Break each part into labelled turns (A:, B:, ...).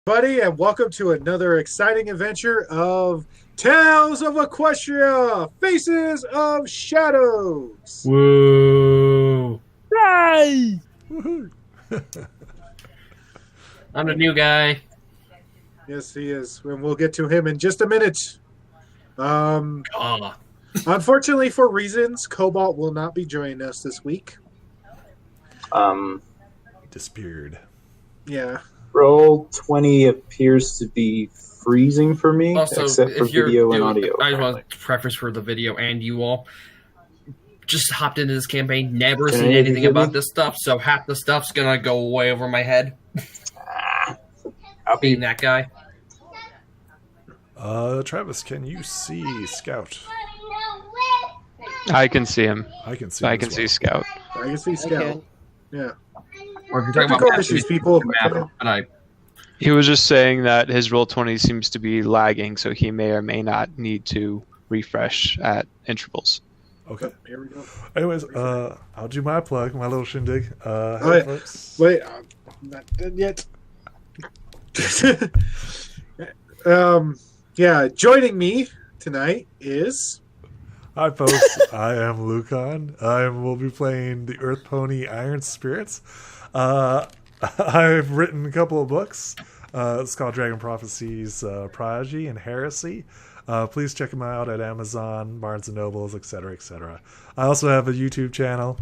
A: Buddy, and welcome to another exciting adventure of Tales of Equestria, Faces of Shadows.
B: Woo!
C: Yay!
B: Woohoo! I'm the new guy.
A: Yes, he is, and we'll get to him in just a minute.
B: Oh.
A: Unfortunately, for reasons, Cobalt will not be joining us this week.
D: Disappeared.
A: Yeah.
C: Roll 20 appears to be freezing for me,
B: Also,
C: except for
B: if you're
C: video and
B: doing,
C: audio.
B: I just want to preface for the video and you all. Just hopped into this campaign, never
C: Can
B: seen
C: any of you
B: anything
C: hear
B: about
C: me?
B: this stuff, so half the stuff's gonna go way over my head.
C: I'll be
B: Being that guy.
D: Travis, can you see Scout?
E: I can see him.
D: I can see.
E: I
D: him
E: can
D: as
E: see
D: well.
E: Scout.
A: I can see Scout. Yeah.
B: Or if you're talking
A: Technical
B: about
A: issues, people.
B: map, but I
E: He was just saying that his roll 20 seems to be lagging, so he may or may not need to refresh at intervals.
D: Okay.
A: Here we go.
D: Anyways, I'll do my plug, my little shindig. Hey,
A: Wait,
D: folks.
A: Wait, I'm not done yet. Yeah, joining me tonight is...
D: Hi, folks. I am Lukhan. I will be playing the Earth Pony Iron Spirits. I've written a couple of books. It's called Dragon Prophecies, Prodigy, and Heresy. Please check them out at Amazon, Barnes & Nobles, etc., etc. I also have a YouTube channel,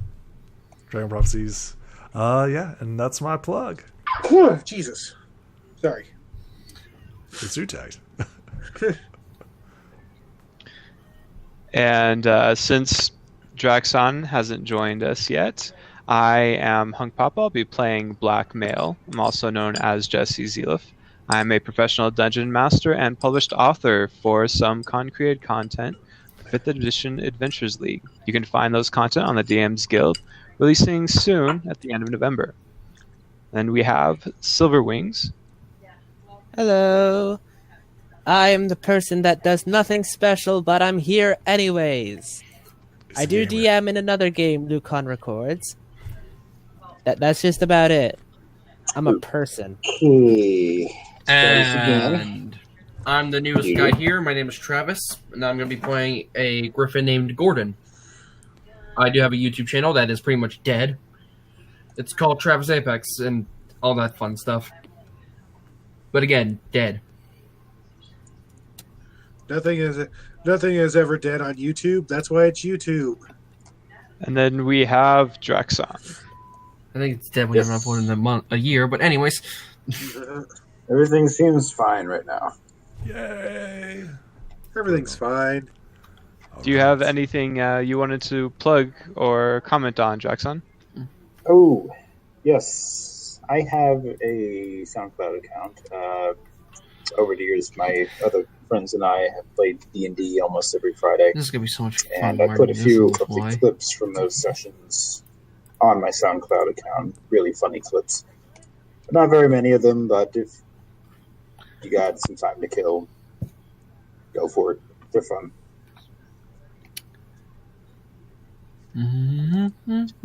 D: Dragon Prophecies. Yeah, and that's my plug.
A: Whew, Jesus. Sorry.
D: It's zoo tagged.
E: And since Draxon hasn't joined us yet, I am Hunk Papa. I'll be playing Black Male. I'm also known as Jesse Zelif. I'm a professional dungeon master and published author for some concreted content, 5th Edition Adventures League. You can find those content on the DM's Guild, releasing soon at the end of November. Then we have Silver Wings.
F: Hello. I am the person that does nothing special, but I'm here anyways.
D: It's
F: I
D: a
F: do
D: gamer.
F: DM in another game Lukhan records. That's just about it. I'm a person.
C: Okay.
B: and I'm the newest guy here. My name is Travis, and I'm going to be playing a griffin named Gordon. I do have a YouTube channel that is pretty much dead. It's called Travis Apex and all that fun stuff. But again, dead.
A: Nothing is ever dead on YouTube. That's why it's YouTube.
E: And then we have Draxon.
B: I think it's dead. We haven't uploaded in a year. But anyways,
C: Everything seems fine right now.
D: Yay!
A: Everything's fine.
E: Do you have anything you wanted to plug or comment on, Draxon?
C: Oh, yes. I have a SoundCloud account. Over the years, my other friends and I have played D&D almost every Friday.
B: this is going to be so much fun.
C: And I put a few of the
B: Why?
C: clips from those sessions on my SoundCloud account. Really funny clips. Not very many of them, but if you got some time to kill, go for it. They're fun.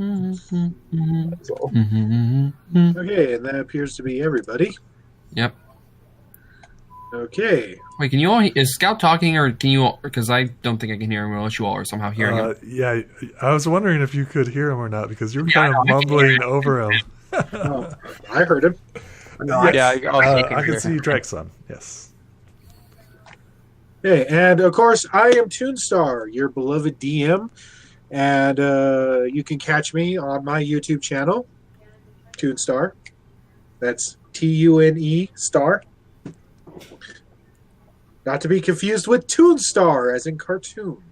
C: That's all.
A: Okay, and that appears to be everybody.
B: Yep.
A: Okay.
B: Wait, can you all? Is Scout talking, or can you all? Because I don't think I can hear him unless you all are somehow hearing him.
D: Yeah, I was wondering if you could hear him or not because you were kind of mumbling over him.
A: Oh, I heard him.
E: Yeah, I also can
D: I
E: hear
D: can see
E: him.
D: Draxon. Yes.
A: Okay, and of course, I am Toonstar, your beloved DM, and you can catch me on my YouTube channel, Toonstar. That's Tune Star. Not to be confused with Toonstar, as in cartoon.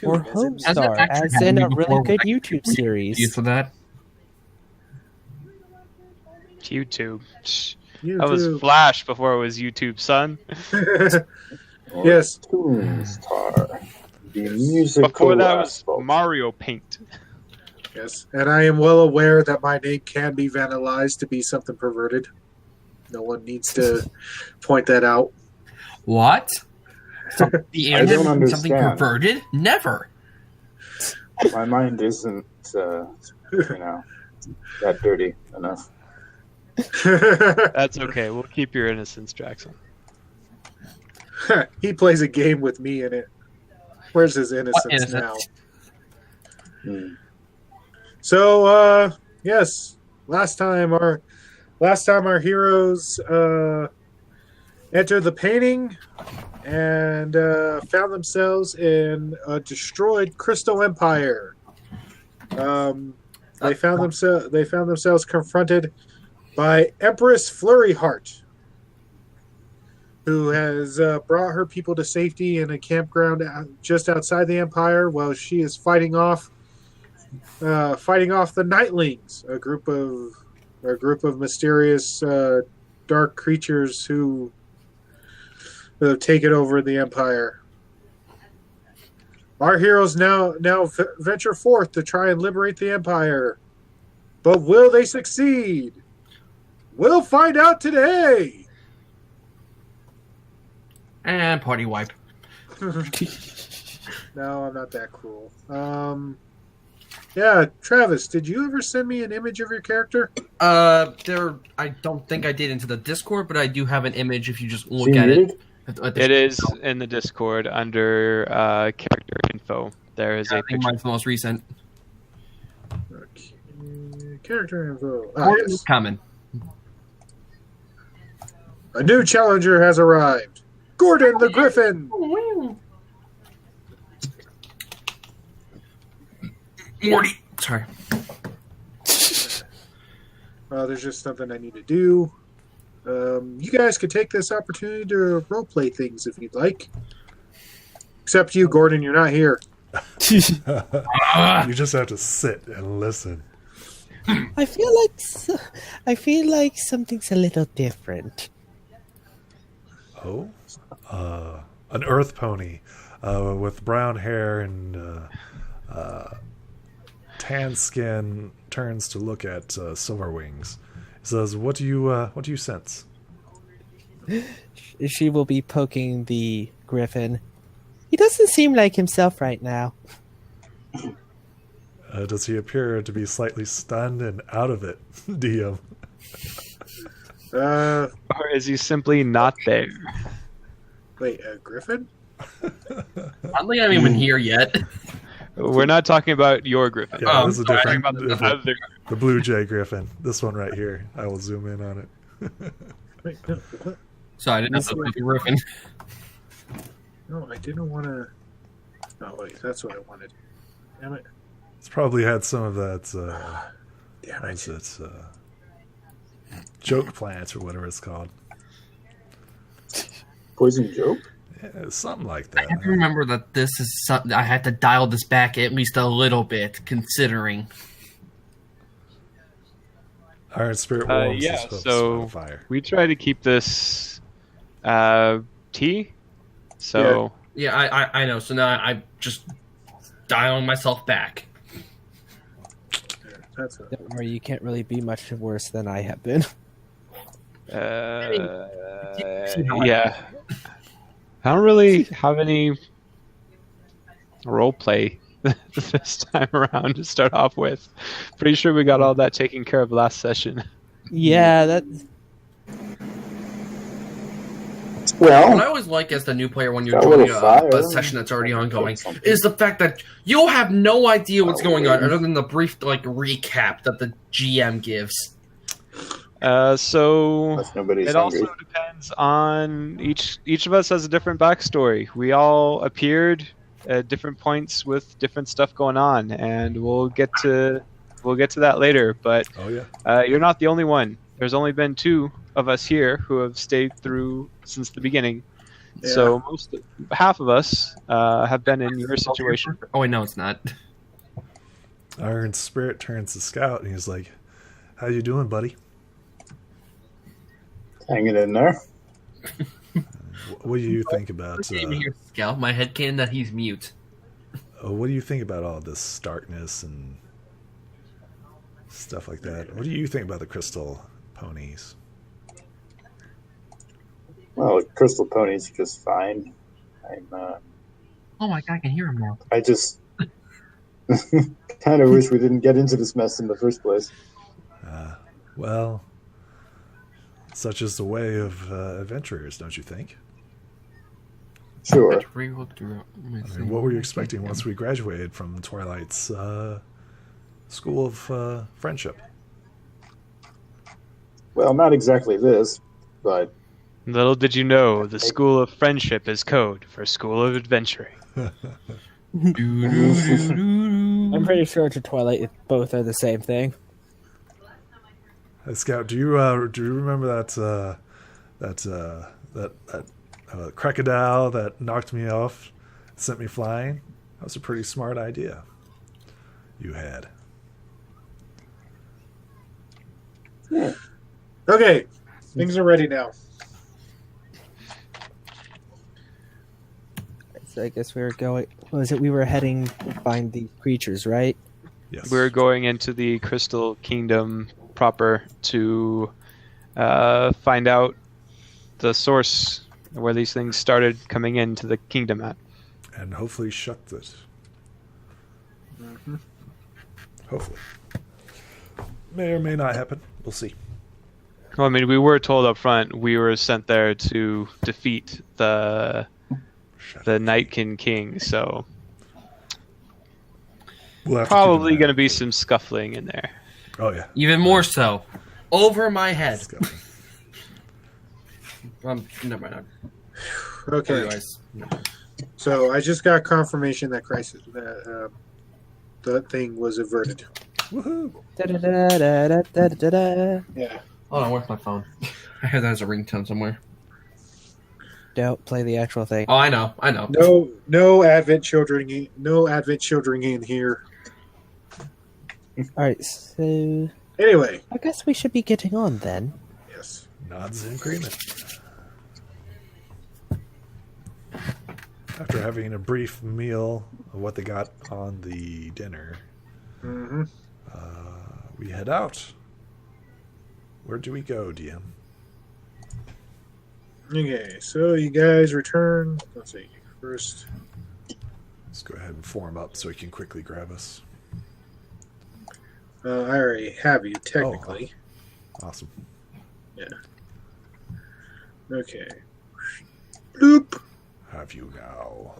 F: Or
A: Toon, as in-
F: Homestar, as in a really good YouTube
B: You
F: series.
B: for that?
E: YouTube. That was
A: YouTube.
E: Flash before it was YouTube, son.
A: Yes.
C: Toonstar. The musical
E: Before that was
C: asphalt.
E: Mario Paint.
A: Yes, and I am well aware that my name can be vandalized to be something perverted. No one needs to point that out.
B: What? The
C: I don't
B: internet something
C: understand.
B: perverted? Never.
C: My mind isn't, that dirty enough.
E: That's okay. We'll keep your innocence, Jackson.
A: He plays a game with me in it. Where's his innocence
B: innocence?
A: now? So, yes, last time our heroes entered the painting and found themselves in a destroyed Crystal Empire. They found themselves confronted by Empress Flurryheart, who has brought her people to safety in a campground just outside the Empire, while she is fighting off the Nightlings, a group of mysterious dark creatures who have taken over the Empire. Our heroes now venture forth to try and liberate the Empire, but will they succeed? We'll find out today.
B: And party wipe.
A: No, I'm not that cruel. Yeah, Travis, did you ever send me an image of your character?
B: I don't think I did into the Discord, but I do have an image if you just look at it.
E: It is in the Discord under character info. There is a picture.
B: Mine's the most recent.
A: Okay. Character info.
B: Gordon's coming.
A: A new challenger has arrived. Gordon the Griffin.
B: Morty. Sorry.
A: There's just something I need to do. You guys could take this opportunity to roleplay things if you'd like. Except you, Gordon, you're not here.
D: You just have to sit and listen.
F: I feel like something's a little different.
D: Oh, an earth pony with brown hair and tan skin turns to look at Silverwings. He says, "What do you sense?"
F: She will be poking the Griffin. He doesn't seem like himself right now.
D: Does he appear to be slightly stunned and out of it, DM?
E: Or is he simply not there?
A: Wait, Griffin?
B: I don't think I'm even here yet.
E: We're not talking about your Griffin.
D: Yeah, this is a different.
E: About
D: The Blue Jay Griffin. This one right here. I will zoom in on it.
A: Wait, no, what?
B: So I didn't have to put the Griffin.
A: No, I didn't want to. Oh, wait, that's what I wanted. Damn it.
D: It's probably had some of that.
A: Damn
D: What's
A: it.
D: it? Joke plants or whatever it's called.
C: Poison joke?
D: Yeah, something like
B: I
D: that.
B: have to remember that this is something I had to dial this back at least a little bit, considering.
D: Iron Spirit Wolves
E: yeah,
D: is supposed to
E: so
D: spell fire.
E: we try to keep this T. So
B: Yeah, I know. So now I'm just dialing myself back.
A: That's it.
F: Don't worry, you can't really be much worse than I have been.
E: yeah. I don't really have any role play this time around to start off with. Pretty sure we got all that taken care of last session.
F: Yeah, that.
B: What I
C: Well,
B: always like as the new player when you're
C: Got a
B: joining
C: little fire.
B: a session that's already ongoing is the fact that you'll have no idea what's going on other than the brief recap that the GM gives.
E: So
C: unless nobody's
E: it
C: hungry.
E: also depends on each of us has a different backstory. We all appeared at different points with different stuff going on, and we'll get to that later. But
D: Oh yeah.
E: you're not the only one. There's only been 2 of us here who have stayed through since the beginning.
A: Yeah.
E: So half of us have been in your situation.
B: Oh wait, no, it's not.
D: Iron Spirit turns to Scout and he's like, "How you doing, buddy?
C: Hanging in there.
D: What do you think about?
B: I can't even hear Scout. My headcanon that he's mute.
D: What do you think about all this darkness and stuff like that? What do you think about the crystal ponies?"
C: Well, Crystal Pony's just fine.
B: Oh my god, I can hear him now.
C: I just kind of wish we didn't get into this mess in the first place.
D: Well, Such is the way of adventurers, don't you think?
C: Sure.
D: I mean, what were you expecting once we graduated from Twilight's School of Friendship?
C: Well, not exactly this, but
E: Little did you know, the School of Friendship is code for School of Adventuring.
F: I'm pretty sure to Twilight both are the same thing.
D: Hey, Scout, do you remember that crocodile that knocked me off, sent me flying? That was a pretty smart idea you had.
A: Okay, things are ready now.
F: So I guess we were going. We were heading to find the creatures, right?
D: Yes.
E: We're going into the Crystal Kingdom proper to find out the source where these things started coming into the kingdom at.
D: And hopefully shut this.
A: Mm-hmm.
D: Hopefully. May or may not happen. We'll see.
E: Well, I mean, we were told up front we were sent there to defeat the Nightkin King, so
D: We'll have
E: probably
D: to
E: going to be some scuffling in there.
D: Oh, yeah.
B: Even more so. Over my head. Never mind.
A: Okay.
B: Anyways.
A: So I just got confirmation that crisis, the thing was averted.
D: Woohoo!
F: Da-da-da-da-da-da-da.
A: Yeah.
B: Hold on, where's my phone? I had that as a ringtone somewhere.
F: Don't play the actual thing.
B: Oh, I know.
A: No Advent children in here.
F: All right, so
A: Anyway.
F: I guess we should be getting on then.
A: Yes.
D: Nods in agreement. After having a brief meal of what they got on the dinner,
A: Mm-hmm.
D: we head out. Where do we go, DM?
A: Okay, so you guys return. Let's see. First,
D: Let's go ahead and form up so he can quickly grab us.
A: I already have you technically.
D: Awesome.
A: Yeah. Okay. Bloop.
D: Have you now?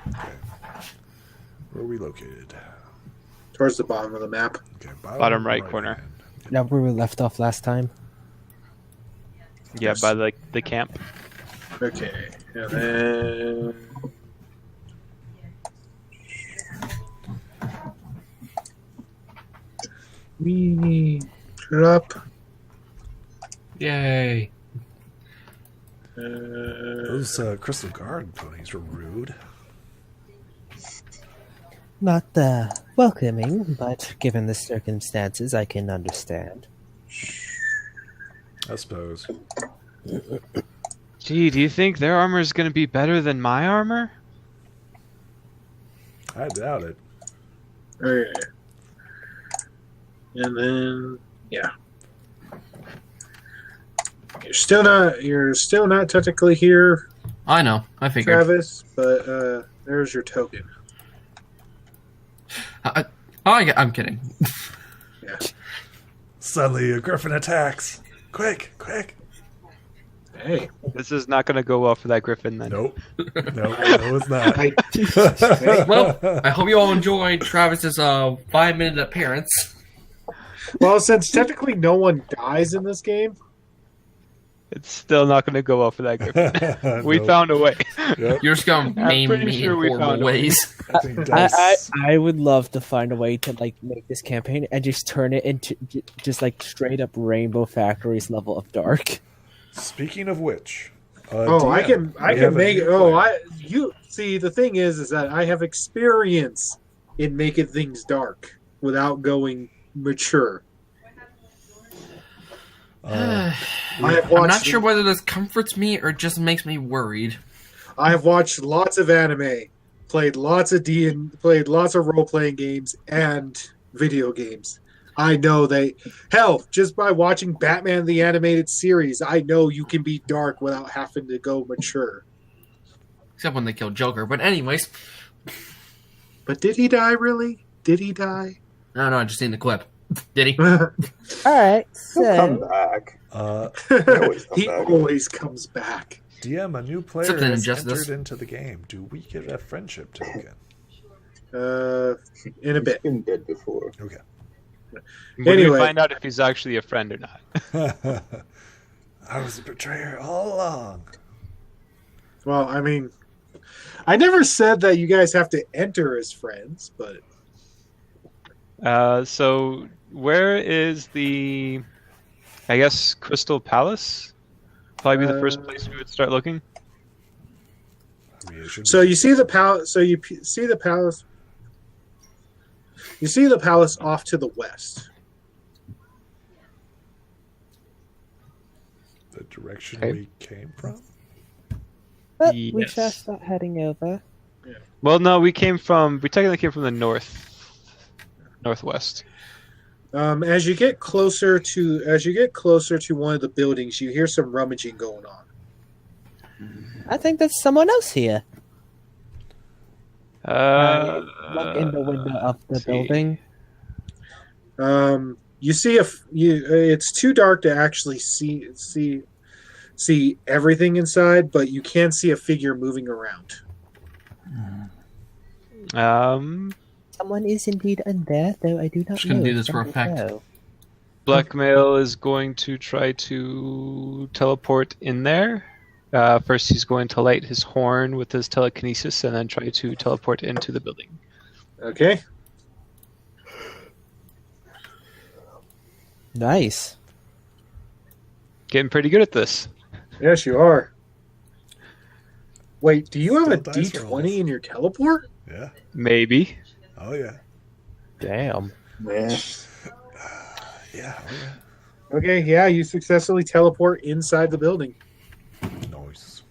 D: Okay. Where are we located?
A: Towards the bottom of the map.
D: Okay,
E: Bottom right corner.
D: hand.
F: Now where we left off last time.
E: Yeah, by the camp.
A: Okay, and then we up.
B: Yay.
D: Those Crystal Guard ponies were rude.
F: Not welcoming, but given the circumstances, I can understand.
D: I suppose.
E: Gee, do you think their armor is going to be better than my armor?
D: I doubt it.
A: Okay. And then yeah. You're still not technically here,
B: I know. I figured.
A: Travis, but there's your token.
B: I'm kidding.
A: Yeah.
D: Suddenly a griffin attacks. Quick.
A: Hey.
E: This is not going to go well for that griffin then.
D: Nope. No, it's not.
B: Well, I hope you all enjoyed Travis's 5-minute appearance.
A: Well, since technically no one dies in this game,
E: It's still not going to go well for that griffin. We
D: Nope.
E: found a way.
D: Yep.
B: You're just gonna
E: I'm
B: maim
E: pretty
B: me
E: sure
B: in
E: we
B: horrible
E: found a way.
B: ways.
D: I think dice.
F: I would love to find a way to make this campaign and just turn it into just straight up Rainbow Factories level of dark.
D: Speaking of which,
A: I
D: DM,
A: can
D: we have a
A: make
D: new
A: it.
D: plan.
A: You see, the thing is that I have experience in making things dark without going mature. I have
B: I'm
A: watched.
B: not sure whether this comforts me or just makes me worried.
A: I have watched lots of anime, played lots of played lots of role playing games and video games. I know just by watching Batman the Animated Series, I know you can be dark without having to go mature.
B: Except when they kill Joker. But anyways.
A: But did he die really? Did he die?
B: No, I just seen the clip. Did he?
F: All right,
C: He'll come
F: so
C: back.
A: He always comes back.
D: DM, a new player
B: Except in
D: has
B: Injustice.
D: entered into the game. Do we get a friendship token?
A: In a bit.
C: He's been dead before.
D: Okay.
E: When
A: Anyway.
E: we find out if he's actually a friend or not.
D: I was a betrayer all along.
A: Well, I mean, I never said that you guys have to enter as friends, but
E: So where is the, I guess, Crystal Palace? Probably be the first place we would start looking.
D: I mean, it should
A: so
D: be-
A: you see the palace. So you see the palace. You see the palace off to the west.
D: the direction
E: Okay.
D: we came from.
F: but we
E: Yes.
F: shall start heading over.
E: Well, no, we technically came from the northwest.
A: As you get closer to one of the buildings, you hear some rummaging going on.
F: I think there's someone else here.
E: Uh,
F: Look in the window of the
E: let's see.
F: building.
A: You see it's too dark to actually see everything inside, but you can see a figure moving around.
F: Someone is indeed in there, though I do not
B: Just
F: know.
B: gonna do
F: if
B: this for
F: that is
B: effect.
F: so.
E: Blackmail is going to try to teleport in there. First, he's going to light his horn with his telekinesis and then try to teleport into the building.
A: Okay.
F: Nice.
E: Getting pretty good at this.
A: Yes, you are. Wait, do you have a
D: Still dice
A: D20
D: rolls.
A: in your teleport?
D: Yeah.
E: Maybe.
D: Oh yeah.
F: Damn.
C: Yeah.
D: Yeah. Oh yeah.
A: Okay, yeah, you successfully teleport inside the building.
D: Nice.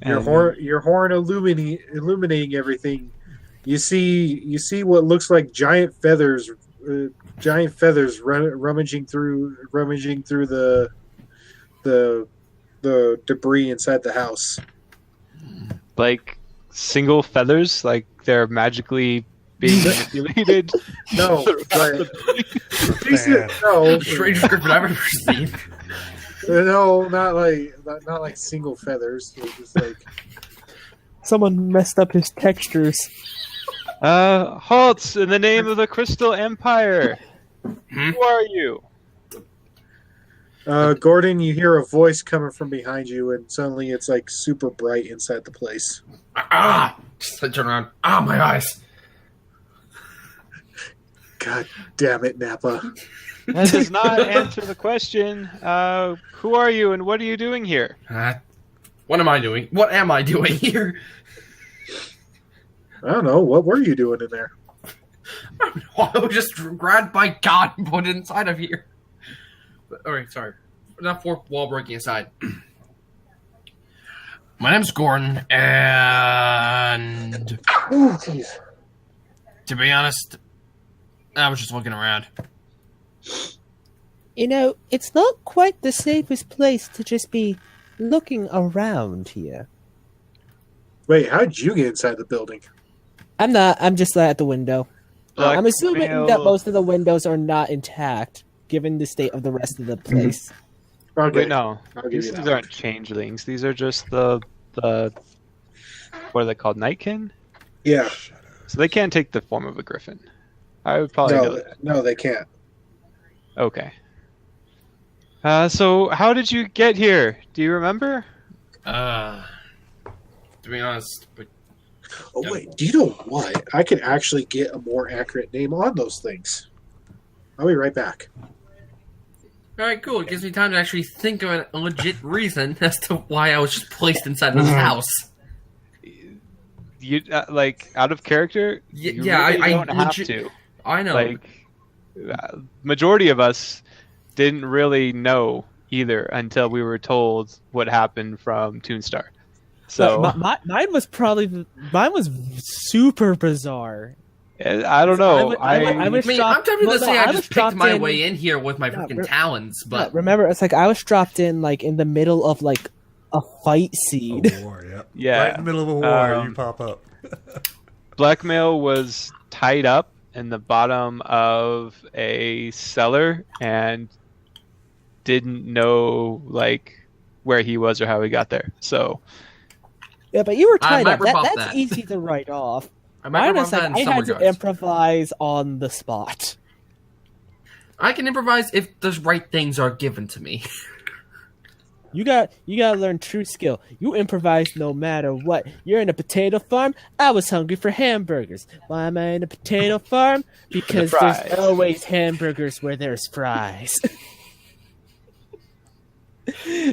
A: Your horn illuminating everything. You see what looks like giant feathers rummaging through the debris inside the house.
E: Like single feathers, like they're magically being manipulated.
A: No, but
D: Man.
A: no,
B: Strangest Griffin I've ever seen.
A: no, not like single feathers. They're just like
F: Someone messed up his textures.
E: Halt! In the name of the Crystal Empire! Who are you?
A: Gordon, you hear a voice coming from behind you, and suddenly it's like super bright inside the place.
B: Just turn around. My eyes.
A: God damn it, Nappa.
E: That does not answer the question. Who are you and what are you doing here?
B: What am I doing? What am I doing here?
A: I don't know. What were you doing in there?
B: I was just grabbed by God and put inside of here. Alright, sorry. Not fourth wall breaking aside. My name's Gordon, and
A: Oh, jeez.
B: to be honest, I was just looking around.
F: You know, it's not quite the safest place to just be looking around here.
A: Wait, how'd you get inside the building?
F: I'm not. I'm just at the window. I'm assuming that most of the windows are not intact, given the state of the rest of the place.
A: Okay.
E: Wait, no.
A: I'll give
E: These
A: you
E: things
A: that.
E: aren't changelings. These are just the what are they called? Nightkin?
A: Yeah.
E: So they can't take the form of a griffin. I would probably know that.
A: No, they can't.
E: Okay. So how did you get here? Do you remember?
B: To be honest, but
A: Oh, wait. Do you know what? I could actually get a more accurate name on those things. I'll be right back.
B: alright, cool. It gives me time to actually think of a legit reason as to why I was just placed inside this house.
E: You like out of character? You really
B: I
E: don't have
B: legit-
E: to.
B: I know.
E: Like majority of us didn't really know either until we were told what happened from Toonstar. So
F: Mine was super bizarre.
E: I don't know.
F: I was
B: I mean,
F: dropped-
B: I'm tempted
F: no,
B: to
F: no,
B: say
F: I
B: I
F: was
B: just picked
F: dropped
B: my
F: in-
B: way in here with my
F: No,
B: freaking
F: re-
B: talons, but
F: Remember, it's like I was dropped in like in the middle of like a fight
D: A
F: scene.
D: war, yep.
E: Yeah.
D: Right in the middle of a war,
E: Um,
D: you pop up.
E: Blackmail was tied up in the bottom of a cellar and didn't know like where he was or how he got there. So
F: Yeah, but you were
B: I
F: tied
B: might
F: up.
B: rip off
F: That's
B: that.
F: easy to write off.
B: I might
F: Mine
B: rip
F: is
B: off
F: like
B: that in
F: I
B: some
F: had to
B: regards.
F: improvise on the spot.
B: I can improvise if the right things are given to me.
F: You gotta learn true skill. You improvise no matter what. You're in a potato farm. I was hungry for hamburgers. Why am I in a potato farm? Because
E: fries.
F: there's always hamburgers where there's fries.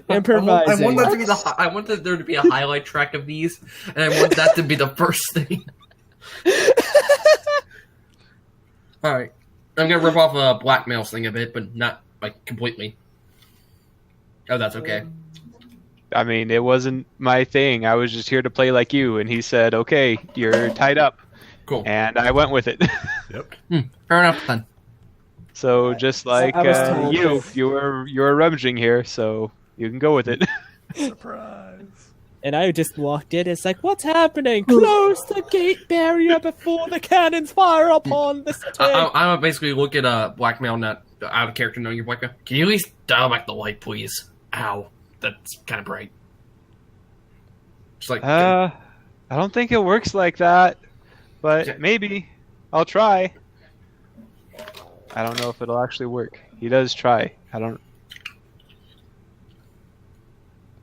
F: Improvising.
B: I want that to be I want there to be a highlight track of these, and I want that to be the first thing. All right, I'm gonna rip off a blackmail thing a bit, but not like completely. Oh, that's okay.
E: I mean, it wasn't my thing. I was just here to play like you, and he said, "Okay, you're tied up,"
B: Cool.
E: and I went with it.
D: Yep.
B: Fair enough then.
E: So just like
F: I was told
E: you were rummaging here, so you can go with it.
D: Surprise.
F: And I just walked in. It's like, what's happening? Close the gate barrier before the cannons fire upon the city.
B: I would basically look at blackmail, not out of character, knowing you're blackmail. Can you at least dial back the light, please? Ow, that's kind of bright. Just like
E: I don't think it works like that, but
B: Yeah.
E: maybe I'll try. I don't know if it'll actually work. He does try. I don't.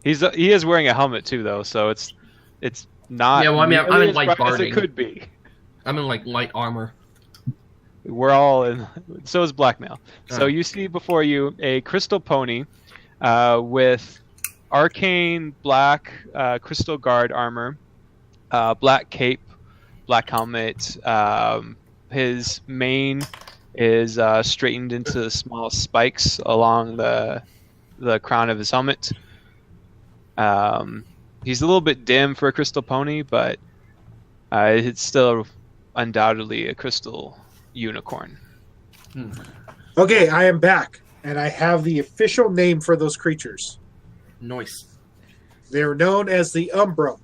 E: He is wearing a helmet too, though, so it's not.
B: Yeah, well, I mean, I'm
E: nearly
B: in
E: as
B: light
E: bright as
B: barding.
E: it could be.
B: I'm in like light armor.
E: We're all in. So is blackmail. So
B: Oh.
E: you see before you a crystal pony with arcane black crystal guard armor, black cape, black helmet. His mane is straightened into small spikes along the crown of his helmet. He's a little bit dim for a crystal pony, but it's still undoubtedly a crystal unicorn.
A: Okay, I am back, and I have the official name for those creatures.
B: Nice.
A: They're known as the Umbra.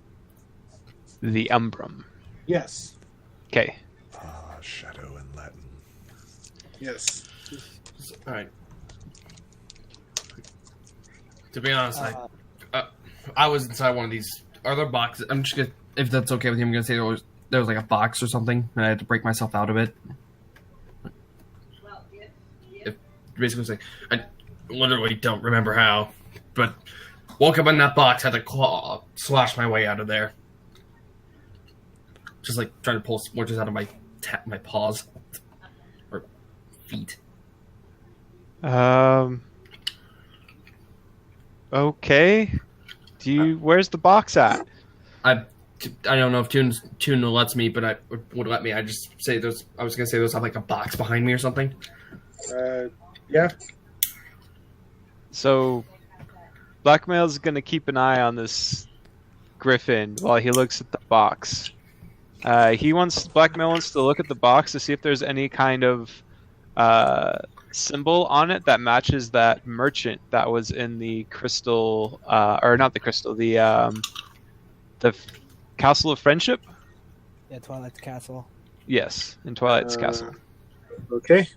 E: The Umbrum.
A: Yes.
E: Okay.
D: Shadow in Latin.
A: Yes.
B: All right. To be honest, I was inside one of these other boxes. I'm just gonna, if that's okay with you, I'm gonna say there was like a box or something, and I had to break myself out of it. If basically, like I literally don't remember how, but woke up in that box, had to slash my way out of there. Just like trying to pull splinters out of my paws or feet.
E: Okay. Where's the box at?
B: I don't know if Tune lets me, but I would let me. I just say there's. I was gonna say there's like a box behind me or something.
A: Yeah.
E: So, Blackmail's gonna keep an eye on this griffin while he looks at the box. Blackmail wants to look at the box to see if there's any kind of symbol on it that matches that merchant that was in the crystal, or not the crystal, the Castle of Friendship.
F: Yeah, Twilight's Castle.
E: Yes, in Twilight's Castle.
A: Okay.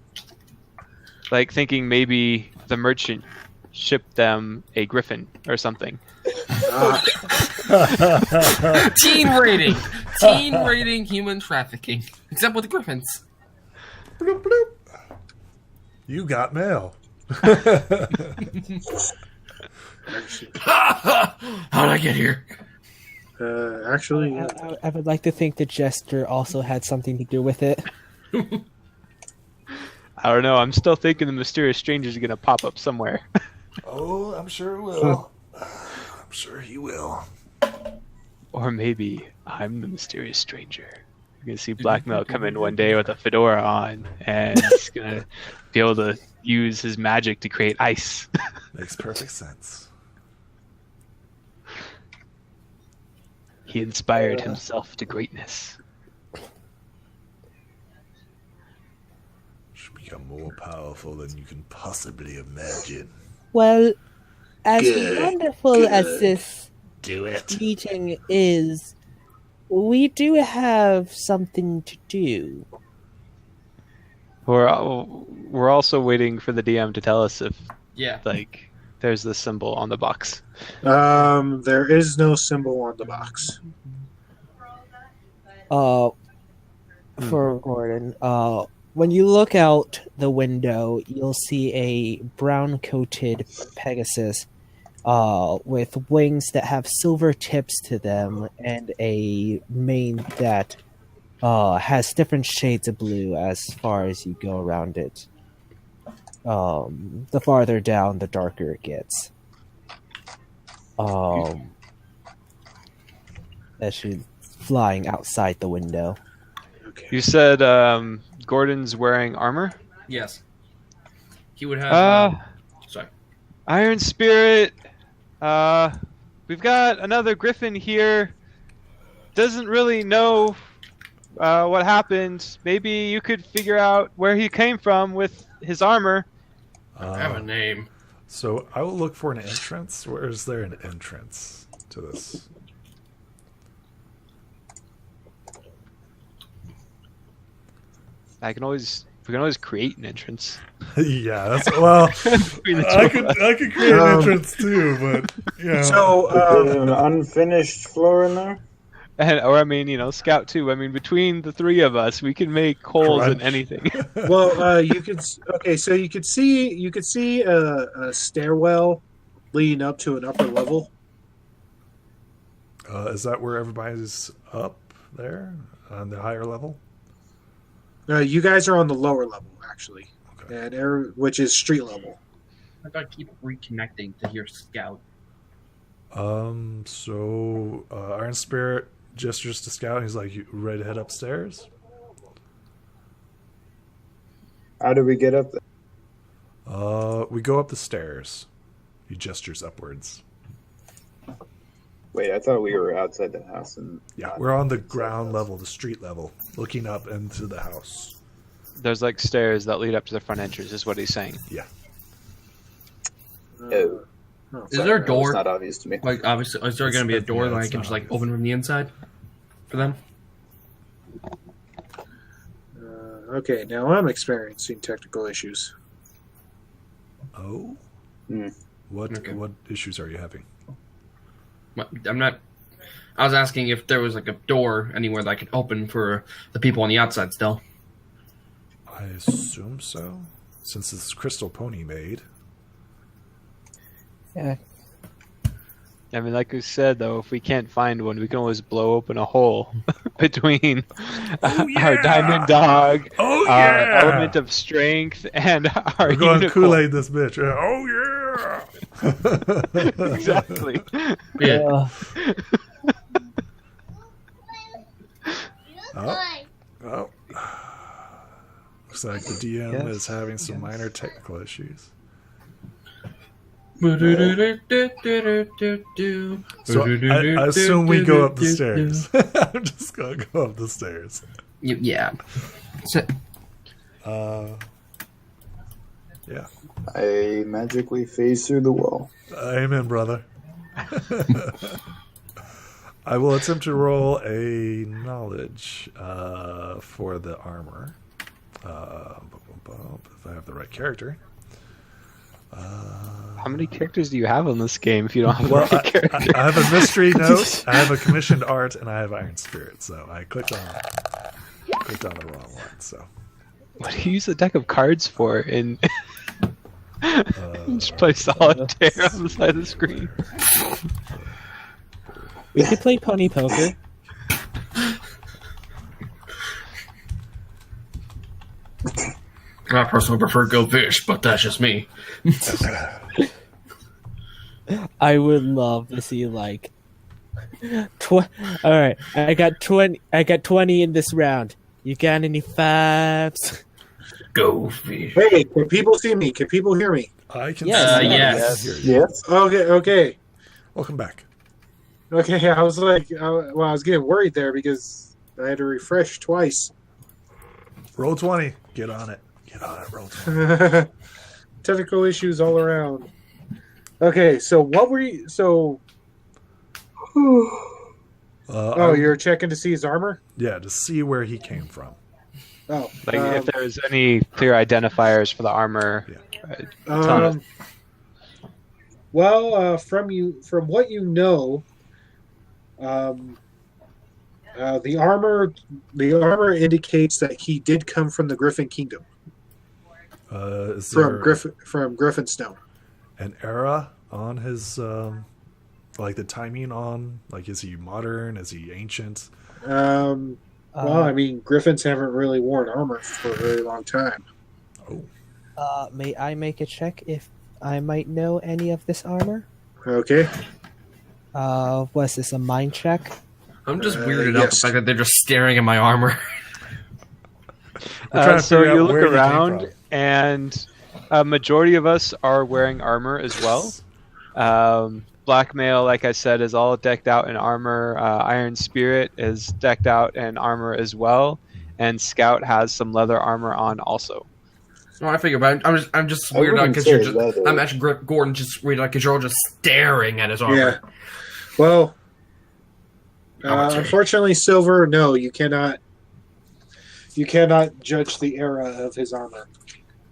E: Like thinking maybe the merchant shipped them a griffin or something.
B: Teen rating. Teen rating human trafficking. Except with griffins.
D: Bloop, bloop. You got mail.
B: How'd I get here?
A: Actually,
F: I would like to think the jester also had something to do with it.
E: I don't know. I'm still thinking the mysterious stranger is going to pop up somewhere.
D: Oh, I'm sure it will. I'm sure he will.
E: Or maybe I'm the mysterious stranger. You're going to see Blackmail come in one day with a fedora on, and he's going to be able to use his magic to create ice.
D: Makes perfect sense.
E: He inspired himself to greatness.
D: Should become more powerful than you can possibly imagine.
F: Well, as
A: Good,
F: wonderful as this
D: Do it.
F: meeting is, we do have something to do.
E: We're also waiting for the DM to tell us if
B: Yeah.
E: like there's the symbol on the box.
A: There is no symbol on the box.
F: For Gordon, when you look out the window, you'll see a brown-coated Pegasus with wings that have silver tips to them and a mane that has different shades of blue as far as you go around it. The farther down, the darker it gets. As she's flying outside the window.
A: Okay.
E: You said Gordon's wearing armor?
B: Yes. He would have. Sorry.
E: Iron Spirit. We've got another Griffin here. Doesn't really know what happened. Maybe you could figure out where he came from with his armor.
B: I have a name.
D: So I will look for an entrance. Where is there an entrance to this?
E: We can always create an entrance.
D: Yeah, that's well. I could create an entrance too, but yeah.
A: So,
C: an unfinished floor in there.
E: Or I mean, Scout too. I mean, between the three of us, we can make holes in anything.
A: well, you could. Okay, so you could see a stairwell leading up to an upper level.
D: Is that where everybody's up there on the higher level?
A: You guys are on the lower level, actually,
D: Okay.
A: and which is street level.
B: I gotta keep reconnecting to hear Scout.
D: So Iron Spirit gestures to Scout. He's like, "You ready to head upstairs?"
C: How do we get up there?
D: We go up the stairs. He gestures upwards.
C: Wait, I thought we were outside the house. And
D: Yeah, we're on the ground level, the street level, looking up into the house.
E: There's like stairs that lead up to the front entrance, is what he's saying.
D: Yeah.
C: Oh.
B: Is there a door?
C: It's not obvious to me.
B: Like, obviously, is there going to be a door that I can just like open from the inside for them?
A: Okay, now I'm experiencing technical issues.
D: Oh.
C: Hmm.
D: What
B: Okay.
D: what issues are you having?
B: I'm not. I was asking if there was like a door anywhere that I could open for the people on the outside still.
D: I assume so, since it's Crystal Pony made.
F: Yeah.
E: I mean, like we said, though, if we can't find one, we can always blow open a hole between our diamond dog, our element of strength, and our
D: We're going
E: unicorn.
D: Kool-Aid this bitch. Oh yeah!
E: Exactly.
B: Yeah.
D: Oh. Looks like the DM is having some minor technical issues. So I assume we go up the stairs. I'm just gonna go up the stairs.
B: Yeah. So,
D: Yeah.
C: I magically phase through the wall.
D: Amen, brother. I will attempt to roll a knowledge for the armor. If I have the right character.
E: How many characters do you have on this game if you don't have
D: Well,
E: the right character?
D: I have a mystery note, I have a commissioned art, and I have Iron Spirit. So I clicked on the wrong one. So
E: What do you use a deck of cards for? In just play solitaire on the side of the screen.
F: We could play pony poker.
B: I personally prefer Go Fish, but that's just me.
F: I would love to see like. All right, I got 20. I got 20 in this round. You got any fives?
B: Go Fish.
A: Hey, can people see me? Can people hear me?
D: I can
F: Yes.
D: see you.
B: Yes.
D: I hear you.
C: Yes.
A: Okay.
D: Welcome back.
A: Okay, I was like, I was getting worried there because I had to refresh twice.
D: Roll 20. Get on it. Get on it. Roll 20.
A: Technical issues all around. Okay, so what were you? So,
D: Oh,
A: you're checking to see his armor?
D: yeah, to see where he came from.
A: Oh,
E: Like if there's any clear identifiers for the armor. Tell us.
A: Well, from what you know, the armor indicates that he did come from the Griffin Kingdom.
D: Is
A: From
D: there
A: from Griffinstone.
D: an era on his, like the timing on, like is he modern? Is he ancient?
A: Well, I mean, Griffins haven't really worn armor for a very long time.
D: Oh,
F: May I make a check if I might know any of this armor?
A: Okay.
F: Was this a mind check?
B: I'm just weirded out the
A: yes.
B: fact that they're just staring at my armor.
D: We're trying to
E: So
D: figure
E: you
D: out
E: look
D: where he came
E: around,
D: from.
E: and a majority of us are wearing armor as well. Blackmail, like I said, is all decked out in armor. Iron Spirit is decked out in armor as well, and Scout has some leather armor on also.
B: No, I figure, but I'm just
C: I
B: weirded out
C: wouldn't
B: because
C: say
B: you're just.
C: leather.
B: I'm actually Gordon just weirded out because you're all just staring at his armor.
A: Yeah. Well,
B: Commentary.
A: unfortunately, Silver, no, you cannot. You cannot judge the era of his armor.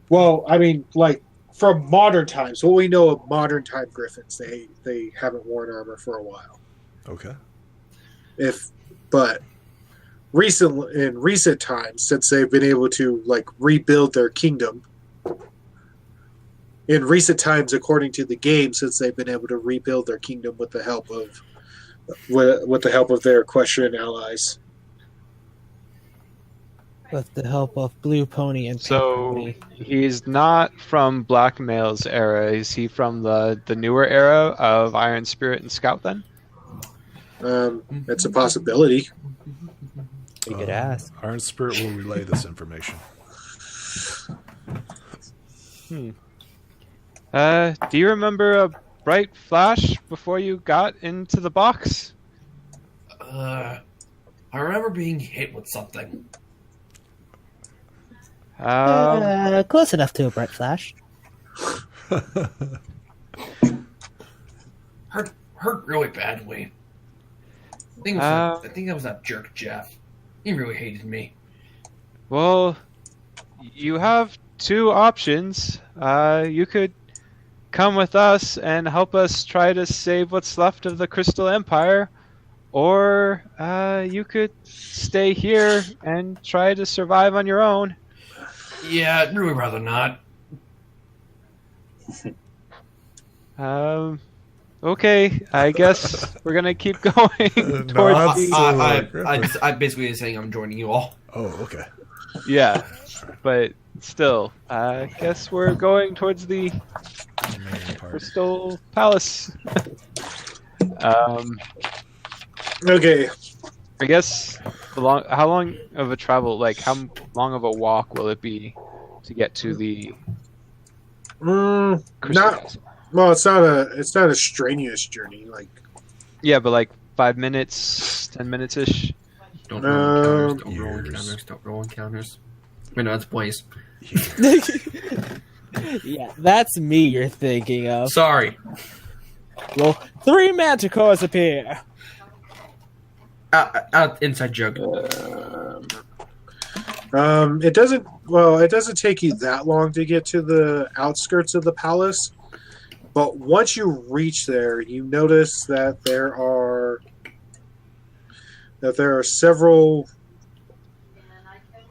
A: Well, I mean, like from modern times, what we know of modern time Griffins, they haven't worn armor for a while.
D: Okay.
A: But in recent times, since they've been able to like rebuild their kingdom. In recent times, according to the game, since they've been able to rebuild their kingdom with the help of their Equestrian allies.
F: With the help of Blue Pony and Pink
E: So
F: Pony.
E: he's not from Blackmail's era. Is he from the newer era of Iron Spirit and Scout then?
A: It's a possibility.
F: We could ask.
D: Iron Spirit will relay this information.
E: Do you remember a bright flash before you got into the box?
B: I remember being hit with something.
F: Close enough to a bright flash.
B: Hurt really badly. I think that was that jerk Jeff. He really hated me.
E: Well, you have two options. You could come with us and help us try to save what's left of the Crystal Empire, or you could stay here and try to survive on your own.
B: Yeah, I'd really rather not.
E: Okay, I guess we're gonna keep going towards
D: Nods
E: the...
D: to,
B: I basically is saying I'm joining you all.
D: Oh, okay.
E: Yeah, but still, I guess we're going towards the
D: Main part.
E: Crystal Palace.
A: Okay.
E: I guess how long of a travel, like how long of a walk will it be to get to the Crystal
A: Not
E: Castle?
A: well. It's not a strenuous journey. Like
E: Yeah, but like 5 minutes, 10 minutes ish.
B: Don't roll encounters. Don't roll
D: Years.
B: encounters. Don't roll encounters. Wait, no, that's Blaze.
F: Yeah, that's me you're thinking of.
B: Sorry.
F: Well, 3 manticores appear.
B: Inside joke.
A: it doesn't take you that long to get to the outskirts of the palace, but once you reach there, you notice that there are several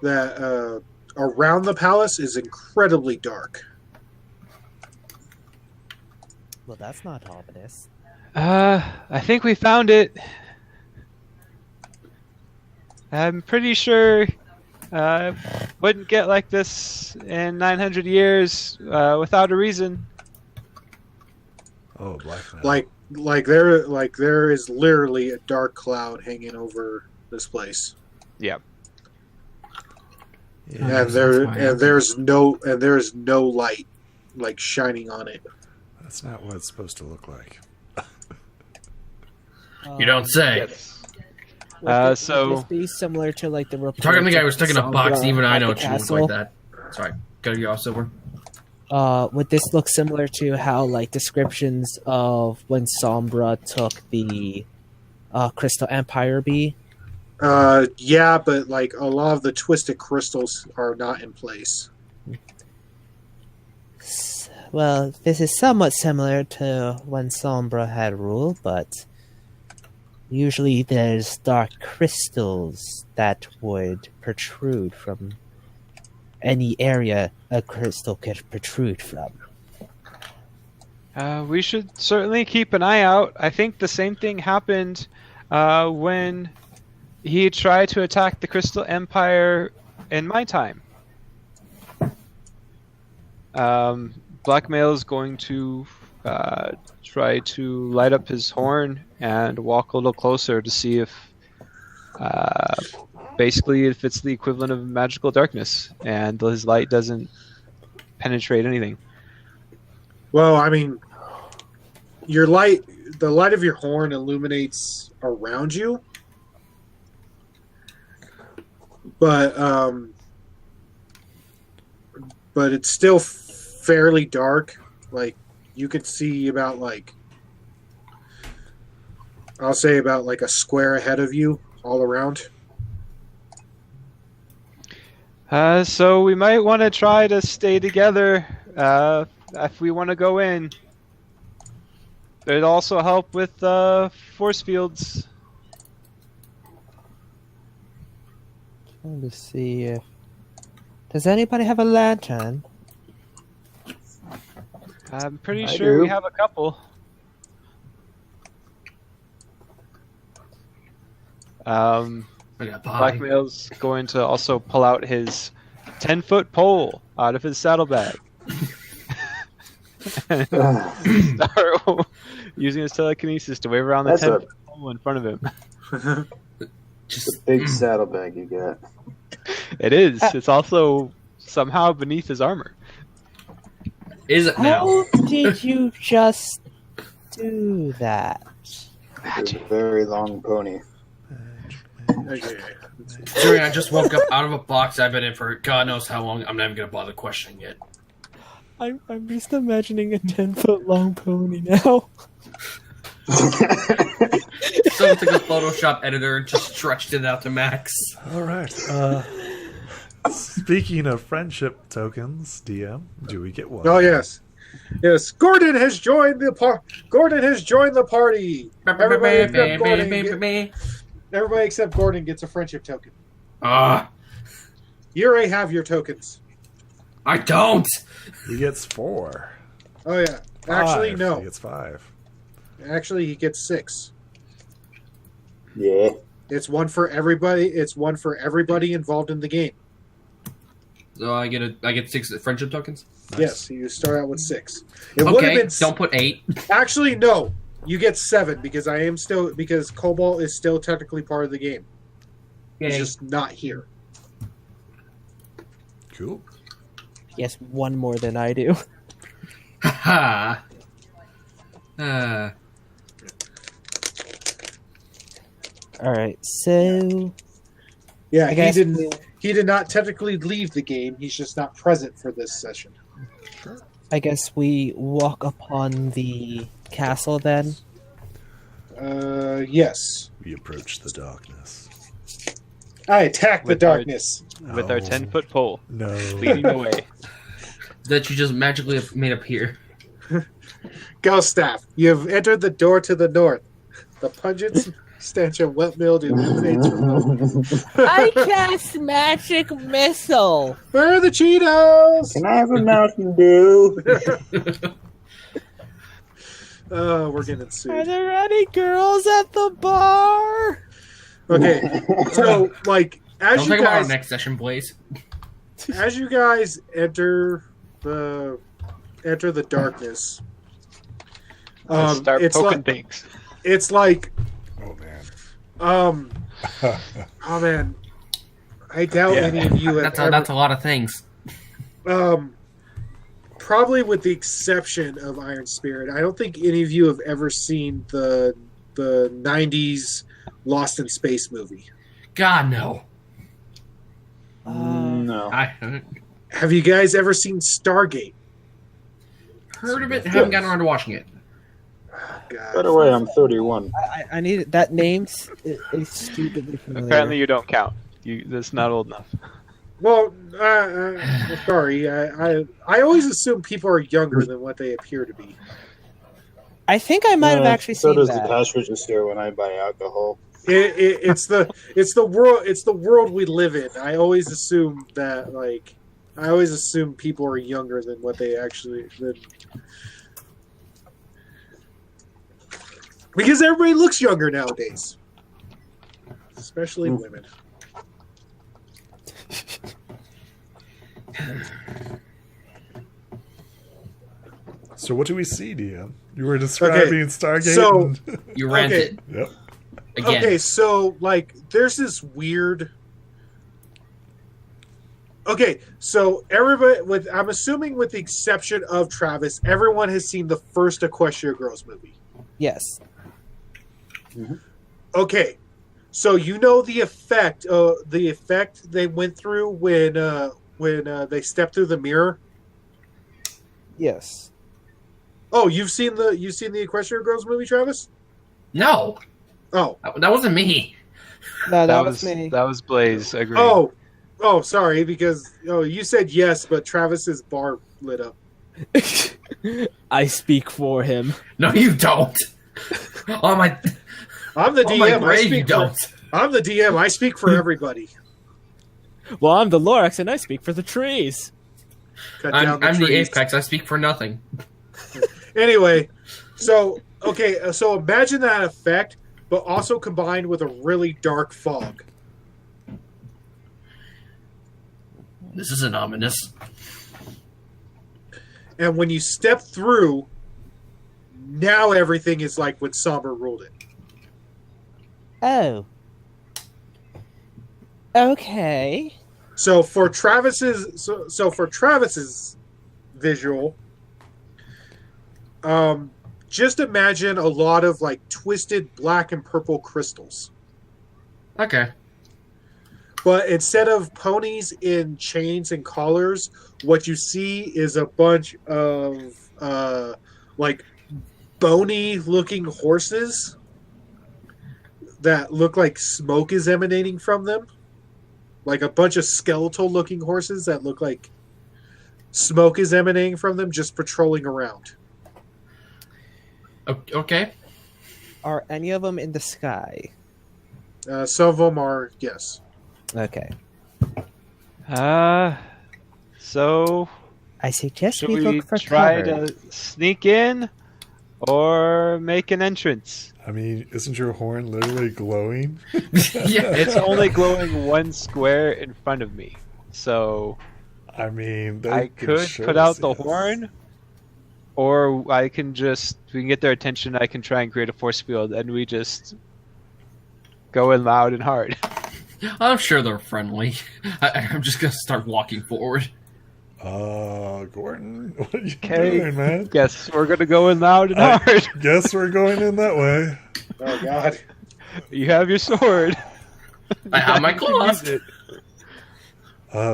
A: that around the palace is incredibly dark.
F: Well, that's not ominous.
E: I think we found it. I'm pretty sure wouldn't get like this in 900 years without a reason.
D: Oh, Blackmail.
A: Like there is literally a dark cloud hanging over this place.
E: Yeah.
D: Yeah,
A: And there's no light like shining on it.
D: that's not what it's supposed to look like.
B: You don't say.
E: Yes.
F: Would
E: so-
F: this be similar to like the report
B: Talking to the guy who was
F: of
B: stuck in a box,
F: Sombra
B: even I
F: at
B: know
F: the
B: it shouldn't look
F: castle?
B: like that. Sorry. Gotta get off silver.
F: Would this look similar to how like descriptions of when Sombra took the Crystal Empire be?
A: Yeah, but like a lot of the twisted crystals are not in place.
F: Well, this is somewhat similar to when Sombra had rule, but usually there's dark crystals that would protrude from any area a crystal could protrude from.
E: We should certainly keep an eye out. I think the same thing happened when he tried to attack the Crystal Empire in my time. Blackmail is going to try to light up his horn and walk a little closer to see if basically if it's the equivalent of magical darkness and his light doesn't penetrate anything.
A: Well, I mean, the light of your horn illuminates around you, but it's still fairly dark. Like you could see about I'll say about like a square ahead of you all around.
E: So we might want to try to stay together if we want to go in. It'd also help with force fields.
F: Trying to see if... Does anybody have a lantern?
E: I'm pretty
C: I
E: sure
C: do.
E: we have a couple.
B: I got pie.
E: Blackmail's going to also pull out his 10-foot pole out of his saddlebag. And start using his telekinesis to wave around the
C: That's
E: 10-foot pole in front of him.
B: Just
C: It's a big saddlebag you got.
E: It is. It's also somehow beneath his armor.
B: is it now?
F: How did you just do that?
C: It's a very long pony.
A: Okay.
B: Sorry, I just woke up out of a box I've been in for God knows how long. I'm not even gonna bother questioning it.
F: I'm just imagining a 10-foot long pony now.
B: Someone took a Photoshop editor and just stretched it out to max.
D: All right. Speaking of friendship tokens, DM, do we get one?
A: Oh yes, yes. Gordon has joined the party. Everybody except Gordon gets a friendship token. You already have your tokens.
B: I don't.
D: He gets 4.
A: Oh yeah. Actually,
D: 5.
A: no.
D: He gets 5.
A: Actually, he gets 6.
C: Yeah.
A: It's one for everybody. It's one for everybody involved in the game.
B: So I get 6 friendship tokens.
D: Nice.
A: Yes, you start out with 6. It would have
B: Okay,
A: been
B: don't put 8.
A: Actually, no. You get 7 because because Cobalt is still technically part of the game. He's
B: Yay.
A: just not here.
D: Cool.
F: Yes, one more than I do.
B: Haha.
F: Alright, so...
A: Yeah,
F: I guess
A: he did not technically leave the game. He's just not present for this session.
F: I guess we walk upon the castle then.
A: Yes.
D: We approach the darkness.
A: I attack the
E: With our-
A: darkness.
E: With our
D: Oh,
E: 10-foot pole
D: No.
E: leading the way.
B: That you just magically made appear.
A: Ghost staff. You have entered the door to the north. The pungent stench of wet mildew emanates from the...
F: I cast magic missile!
A: Where are the Cheetos?
C: Can I have a Mountain Dew?
A: Oh, we're getting
F: Are
A: sued.
F: there any girls at the bar?
A: Okay, so like as
B: Don't
A: you
B: think about our
A: guys
B: next session, Blaze.
A: enter the darkness,
E: Let's start
A: it's
E: poking
A: like
E: things.
A: it's like
D: Oh, man.
A: oh man, I doubt any of you have
B: That's a lot of things.
A: probably with the exception of Iron Spirit, I don't think any of you have ever seen the 90s Lost in Space movie.
B: God, no.
C: No.
B: I
A: Have you guys ever seen Stargate?
B: heard of it, haven't gotten around to watching it.
A: God.
C: By the way, I'm 31.
F: I need that name is stupidly familiar.
E: Apparently, you don't count. That's not old enough.
A: Well, sorry. I always assume people are younger than what they appear to be.
F: I think I might have actually
C: so
F: seen
C: does
F: that.
C: the cash register when I buy alcohol.
A: It's the world we live in. I always assume that people are younger than what they actually live. Because everybody looks younger nowadays, especially women.
D: So what do we see, DM? You were describing Stargate.
A: So-
B: You ranted
D: Yep.
B: again.
A: Okay, so there's this weird. Okay, so everybody, I'm assuming with the exception of Travis, everyone has seen the first Equestria Girls movie.
F: Yes.
A: Okay, so you know the effect they went through when they stepped through the mirror.
F: Yes.
A: Oh, you've seen the Equestria Girls movie, Travis?
B: No,
A: Oh,
B: that wasn't me.
F: No, that was me.
E: That was Blaze. Agreed.
A: oh, sorry, because you said yes, but Travis's bar lit up.
F: I speak for him.
B: No, you don't. Oh my!
A: I'm the
B: Oh my
A: DM.
B: grave, you don't.
A: I'm the DM. I speak for everybody.
F: Well, I'm the Lorax, and I speak for the trees.
A: Cut down
B: I'm the
A: trees.
B: apex. I speak for nothing.
A: Anyway, so imagine that effect, but also combined with a really dark fog.
B: This isn't ominous.
A: And when you step through, now everything is like when Somber ruled it.
F: Oh. Okay.
A: So for Travis's visual, just imagine a lot of like twisted black and purple crystals.
B: Okay.
A: But instead of ponies in chains and collars, what you see is a bunch of like bony looking horses that look like smoke is emanating from them. Like a bunch of skeletal looking horses that look like smoke is emanating from them, just patrolling around.
B: Okay.
F: Are any of them in the sky?
A: Some of them are, yes.
F: Okay.
E: So
F: I suggest
E: should
F: we
E: we
F: look for
E: try
F: cover.
E: to sneak in or make an entrance?
D: I mean, isn't your horn literally glowing?
B: Yeah.
E: It's only glowing one square in front of me, so
D: I mean, they
E: I
D: can
E: could
D: show
E: put out
D: us,
E: the
D: yes.
E: horn, or we can get their attention. I can try and create a force field, and we just go in loud and hard.
B: I'm sure they're friendly. I'm just gonna start walking forward.
D: Gordon, what are you
E: Okay.
D: doing, man?
E: Guess we're gonna go in loud and hard.
D: Guess we're going in that way.
A: Oh, God.
E: You have your sword.
B: I have my
E: You can
B: claws.
E: use it.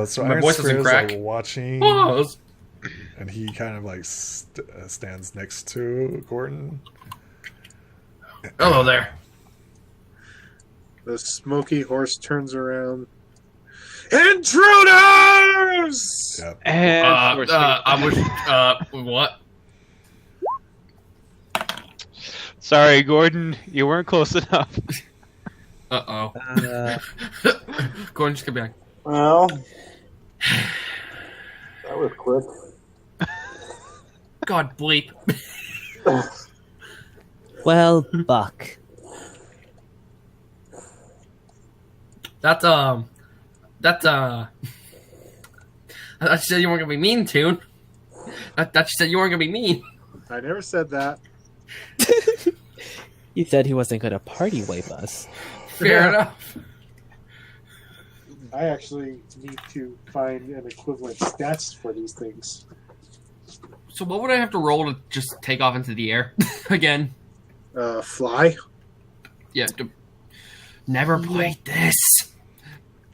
D: So
B: My
D: Iron
B: voice doesn't
D: Square's
B: crack.
D: like watching,
B: Claws.
D: and he kind of like stands next to Gordon.
B: Hello there.
A: The smoky horse turns around. Intruders!
D: Yep.
E: And force field.
B: I was. What?
E: Sorry, Gordon, you weren't close enough.
B: Uh-oh. Gordon, just come back.
C: Well, that was quick.
B: God bleep.
F: Well, Buck.
B: That's I thought you said you weren't gonna be mean, Toon. I thought you said you weren't gonna be mean.
A: I never said that.
F: He said he wasn't going to party wave us.
B: Fair enough.
A: I actually need to find an equivalent stats for these things.
B: So what would I have to roll to just take off into the air again?
A: Fly.
B: Yeah. Never played this.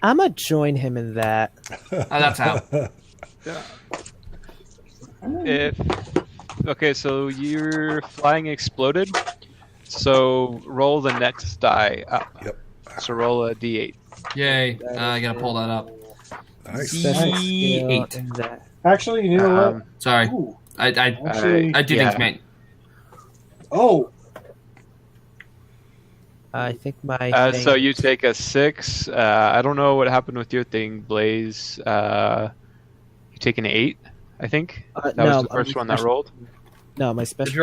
F: I'm going to join him in that.
B: That's how.
E: If Okay, so your flying exploded. So roll the next die up.
D: Yep.
E: So roll a d8.
B: Yay! I gotta pull that up.
D: Nice.
F: Special skill
B: D8.
F: in that.
A: Actually, you know what?
B: Sorry,
A: Ooh,
B: I
A: actually,
B: do
E: Yeah.
B: things, mate.
A: oh,
F: I think my thing...
E: So you take a 6. I don't know what happened with your thing, Blaze. You take an 8, I think. That was the first one that rolled.
F: No, my special...
B: If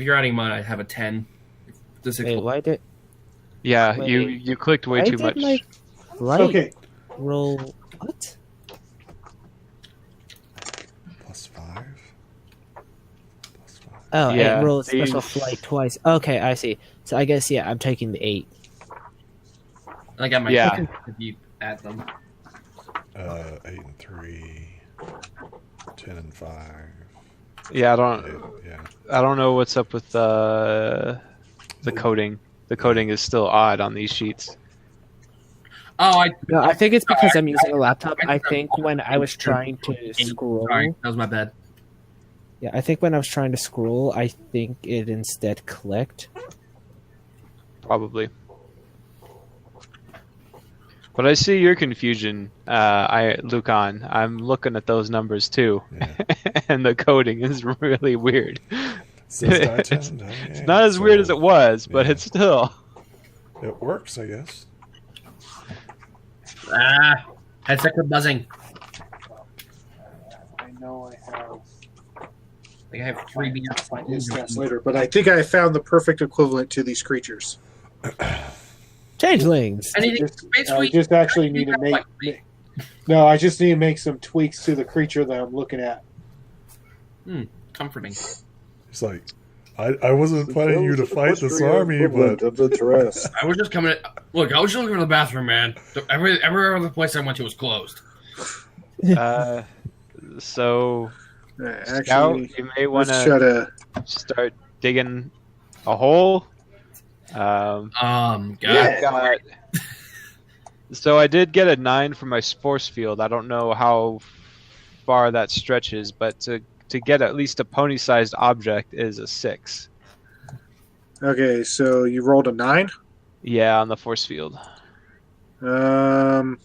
B: you're adding mine, I have a 10. This
F: Wait, why did...
E: Yeah,
F: Wait,
E: you clicked way
F: why
E: too
F: did
E: much.
F: my flight
A: okay.
F: roll... What?
D: +5. +5.
F: Oh,
E: Yeah,
F: it rolled
E: these-
F: special flight twice. Okay, I see. So I guess, yeah, I'm taking the 8.
B: I got my
E: Yeah.
B: if you add them.
D: 8 and 3. 10 and 5.
E: Yeah,
D: Yeah.
E: I don't know what's up with the coding. The coding is still odd on these sheets.
B: Oh,
F: No, I think it's because I'm using a laptop. I think when I was trying to scroll...
B: Sorry, that was my bad.
F: Yeah, I think when I was trying to scroll, I think it instead clicked.
E: Probably. But I see your confusion, Lukhan. I'm looking at those numbers too,
D: Yeah.
E: and the coding is really weird.
D: Says die 10,
E: It's,
D: die
E: it's
D: 8,
E: not as weird as it was, but
D: yeah.
E: it's still.
D: It works, I guess.
B: Headset quit buzzing.
A: I know I have.
B: I have 3 beers.
A: Find his stats later, but I think I found the perfect equivalent to these creatures.
F: Changelings!
B: Anything?
A: I just actually need to make. No, I just need to make some tweaks to the creature that I'm looking at.
B: Comforting.
D: It's like, I wasn't planning you to fight this army, but
C: of the Terrest.
B: I was just coming. Look, I was just looking for the bathroom, man. Every other place I went to was closed.
E: So,
A: Actually,
E: Scout, you may want
A: let's try
E: to
A: to.
E: start digging a hole.
B: God.
E: I've got- So I did get a 9 for my force field. I don't know how far that stretches, but to get at least a pony-sized object is a 6.
A: Okay, so you rolled a 9.
E: Yeah, on the force field.
A: Um.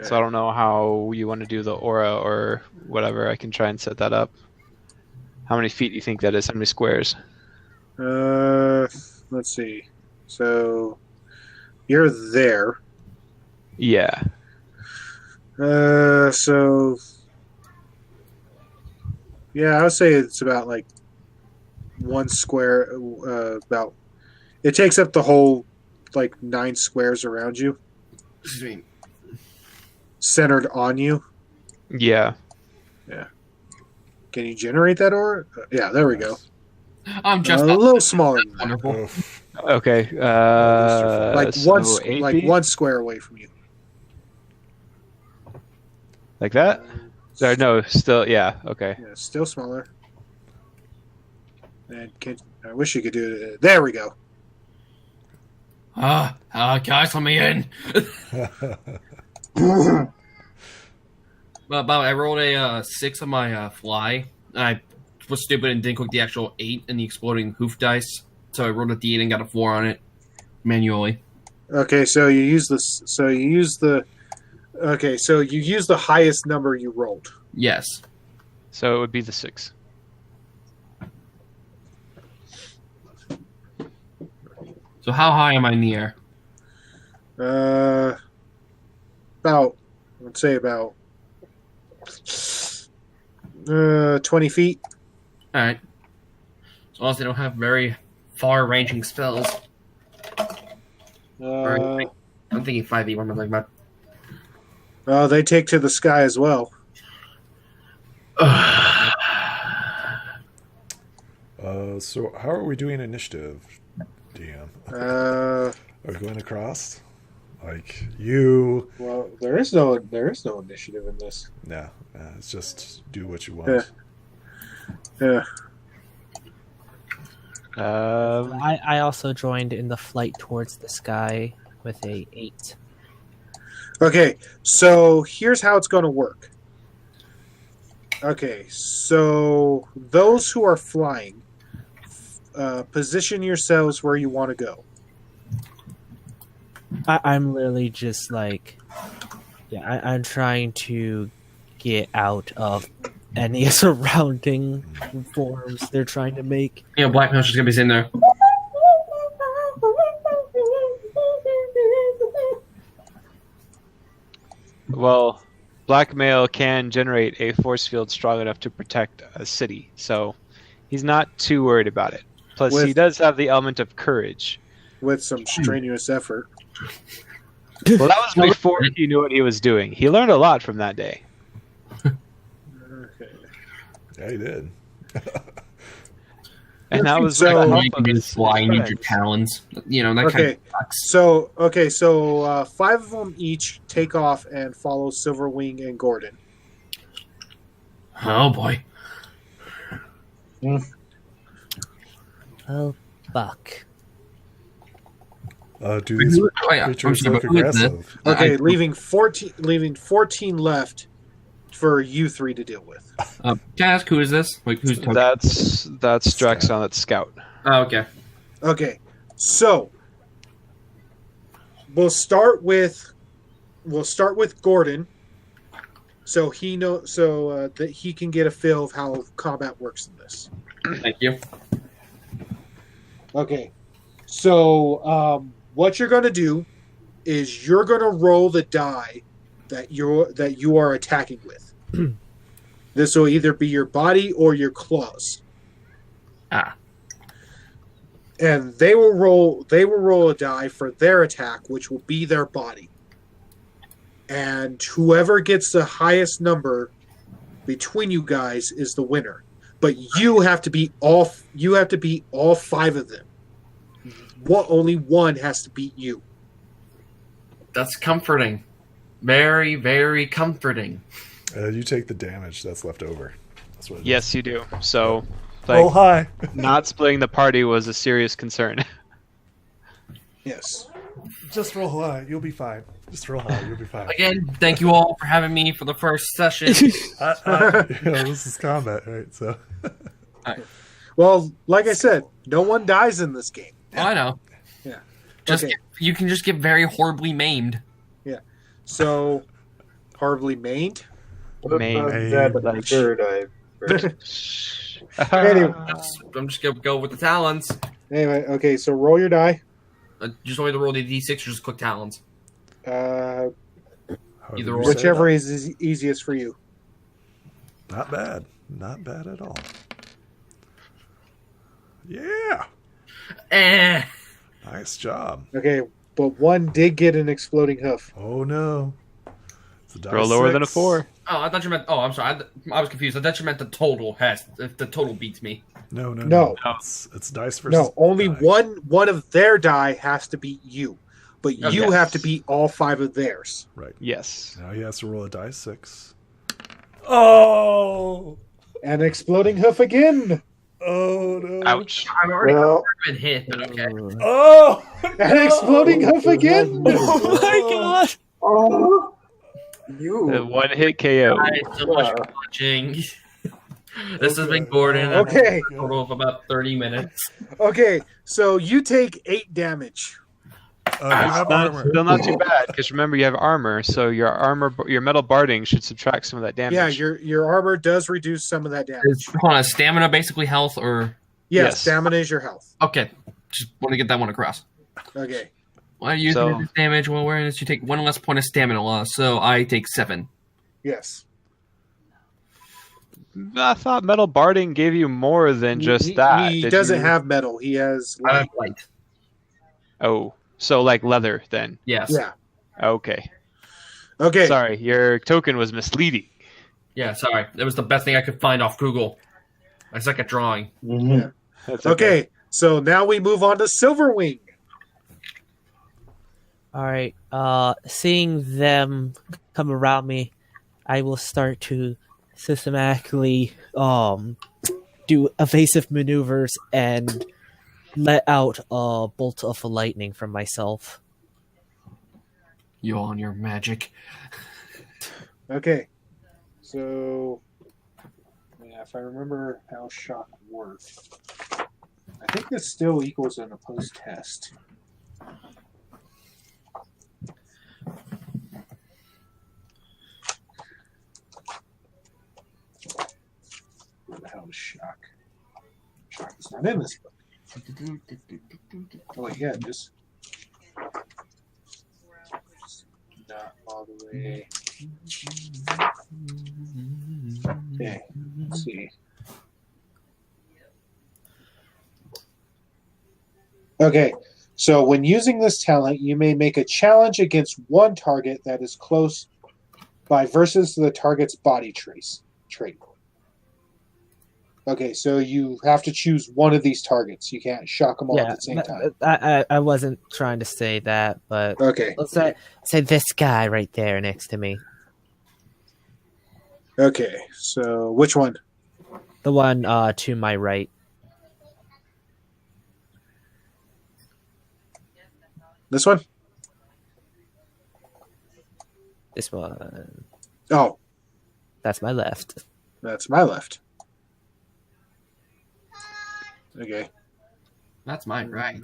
E: So I don't know how you want to do the aura or whatever. I can try and set that up. How many feet do you think that is? How many squares?
A: Let's see. So you're there.
E: Yeah.
A: So yeah, I would say it's about like 1 square. About it takes up the whole like 9 squares around you,
B: Excuse me.
A: centered on you.
E: Yeah.
A: Can you generate that aura? Yeah, there we go.
B: I'm just
A: A little smaller than that.
B: wonderful.
D: oof.
E: Okay.
A: Like
E: so 8
A: like
E: feet?
A: 1 square away from you.
E: Like that? Or no, still, yeah. Okay.
A: Yeah, still smaller. And I wish you could do it. There we go.
B: Guys, let me in. But I rolled a 6 on my fly. I was stupid and didn't click the actual 8 in the exploding hoof dice. So I rolled a d8 and got a 4 on it manually.
A: Okay, so you use this. So you use the. Okay, so you use the highest number you rolled.
B: Yes.
E: So it would be the 6.
B: So how high am I in the air?
A: About, let's say about 20 feet.
B: All right. As long as they don't have very far-ranging spells. I'm thinking 5e. What am I thinking about?
A: They take to the sky as well.
D: So how are we doing initiative, DM?
A: Uh,
D: Are we going across? Like you?
A: well, there is no initiative in this.
D: No, it's just do what you want.
A: Yeah.
F: I also joined in the flight towards the sky with a 8.
A: Okay, so here's how it's going to work. Okay, so those who are flying, position yourselves where you want to go.
F: I'm literally just like, yeah, I'm trying to get out of any surrounding forms they're trying to make.
B: Black Mouse is gonna be sitting there.
E: Well, blackmail can generate a force field strong enough to protect a city, so he's not too worried about it. Plus, he does have the element of courage.
A: With some strenuous effort.
E: Well, that was before he knew what he was doing. He learned a lot from that day.
A: Okay.
D: Yeah, he did.
E: And that was
A: So-
E: with the
B: You
E: help of
B: can
E: his
B: just fly and use your
E: friends.
B: talons. That kind
A: Okay.
B: of sucks.
A: So 5 of them each take off and follow Silverwing and Gordon.
B: Oh boy.
F: Oh, fuck.
D: Do these
B: Wait, I'm
D: creatures
B: sorry,
D: look
B: but who is this?
D: aggressive?
A: Okay, leaving 14 left for you 3 to deal with.
B: Can I ask who is this? Like who's talking?
E: That's Draxon, that's Scout.
B: Oh, okay.
A: Okay, so we'll start with Gordon, so that he can get a feel of how combat works in this.
B: Thank you.
A: Okay, so what you're going to do is you're going to roll the die that you are attacking with. This will either be your body or your claws. And they will roll a die for their attack, which will be their body. And whoever gets the highest number between you guys is the winner. But you have to beat all 5 of them. Only one has to beat you.
B: That's comforting. Very, very comforting.
D: You take the damage that's left over. That's what it is.
E: Yes, you do. So,
D: Roll high.
E: not splitting the party was a serious concern.
A: Yes.
D: Just roll high. You'll be fine. Just roll high. You'll be fine.
B: Again, thank you all for having me for the first session.
D: This is combat, right? So.
A: Well, like I said, no one dies in this game.
B: I know.
A: Yeah.
B: Just
A: Okay.
B: you can just get very horribly maimed.
A: So, horribly maimed.
C: What about
E: Main-
C: that
E: like-
C: third eye?
A: Anyway.
B: I'm just gonna go with the talons.
A: Anyway, okay, so roll your die.
B: Just only to roll the d6 or just click talons.
A: Uh,
D: However
B: Either
D: you
B: or.
D: say
A: whichever
D: that.
A: is easiest for you.
D: Not bad. Not bad at all. Yeah.
B: Eh.
D: Nice job.
A: Okay, but one did get an exploding hoof.
D: Oh no. It's a dice
E: Roll lower than a
D: 6.
E: 4.
B: Oh, I thought you meant. Oh, I'm sorry. I was confused. I thought you meant the total has. If the total beats me.
D: No.
A: No.
D: It's dice versus
A: No, only
D: die.
A: one of their die has to beat you, but you
B: Okay.
A: have to beat all 5 of theirs.
D: Right.
E: Yes.
D: Now he has to roll a dice 6. Oh.
A: An exploding hoof again.
D: Oh no.
E: Ouch.
B: I've already
C: Well,
B: been hit, but okay.
D: Oh.
A: An exploding hoof again.
F: Oh my god!
C: oh, you.
E: One hit KO.
B: Guys, so much for watching. This has been Gordon.
A: Okay.
B: A total of about 30 minutes.
A: Okay, so you take 8 damage.
D: You have armor.
E: Still not too bad, because remember you have armor, so your metal barding should subtract some of that damage.
A: Yeah, your armor does reduce some of that damage.
B: Hold on, stamina basically health or.
A: Yes,
E: Yes.
A: stamina is your health.
B: Okay. Just want to get that one across.
A: Okay.
B: Why are you
E: So-
B: using this damage? Well, whereas you take 1 less point of stamina loss, so I take 7.
A: Yes.
E: I thought metal barding gave you more than just that.
A: He
E: Did
A: doesn't
E: you-
A: have metal. He has
B: I
A: light.
B: have light.
E: Oh, so like leather then.
B: Yes.
A: Yeah.
E: Okay.
A: Okay.
E: Sorry, your token was misleading.
B: Yeah, sorry. That was the best thing I could find off Google. I suck at drawing.
C: Mhm.
E: That's
A: Okay. So now we move on to Silverwing.
F: Alright, seeing them come around me, I will start to systematically do evasive maneuvers and let out a bolt of lightning from myself.
B: You on your magic.
A: Okay. So if I remember how shock worked, I think this still equals an opposed test. Where the hell is shock? Shock is not in this book. Oh wait, yeah, just not all the way. Okay, let's see. Okay, so when using this talent, you may make a challenge against one target that is close by versus the target's body trait. Okay, so you have to choose one of these targets. You can't shock them all at the same time.
F: I wasn't trying to say that, but
A: Okay.
F: let's say this guy right there next to me.
A: Okay, so which one?
F: The one to my right.
A: This one?
F: This one.
A: Oh,
F: That's my left.
A: that's my left. Okay.
B: That's mine, right?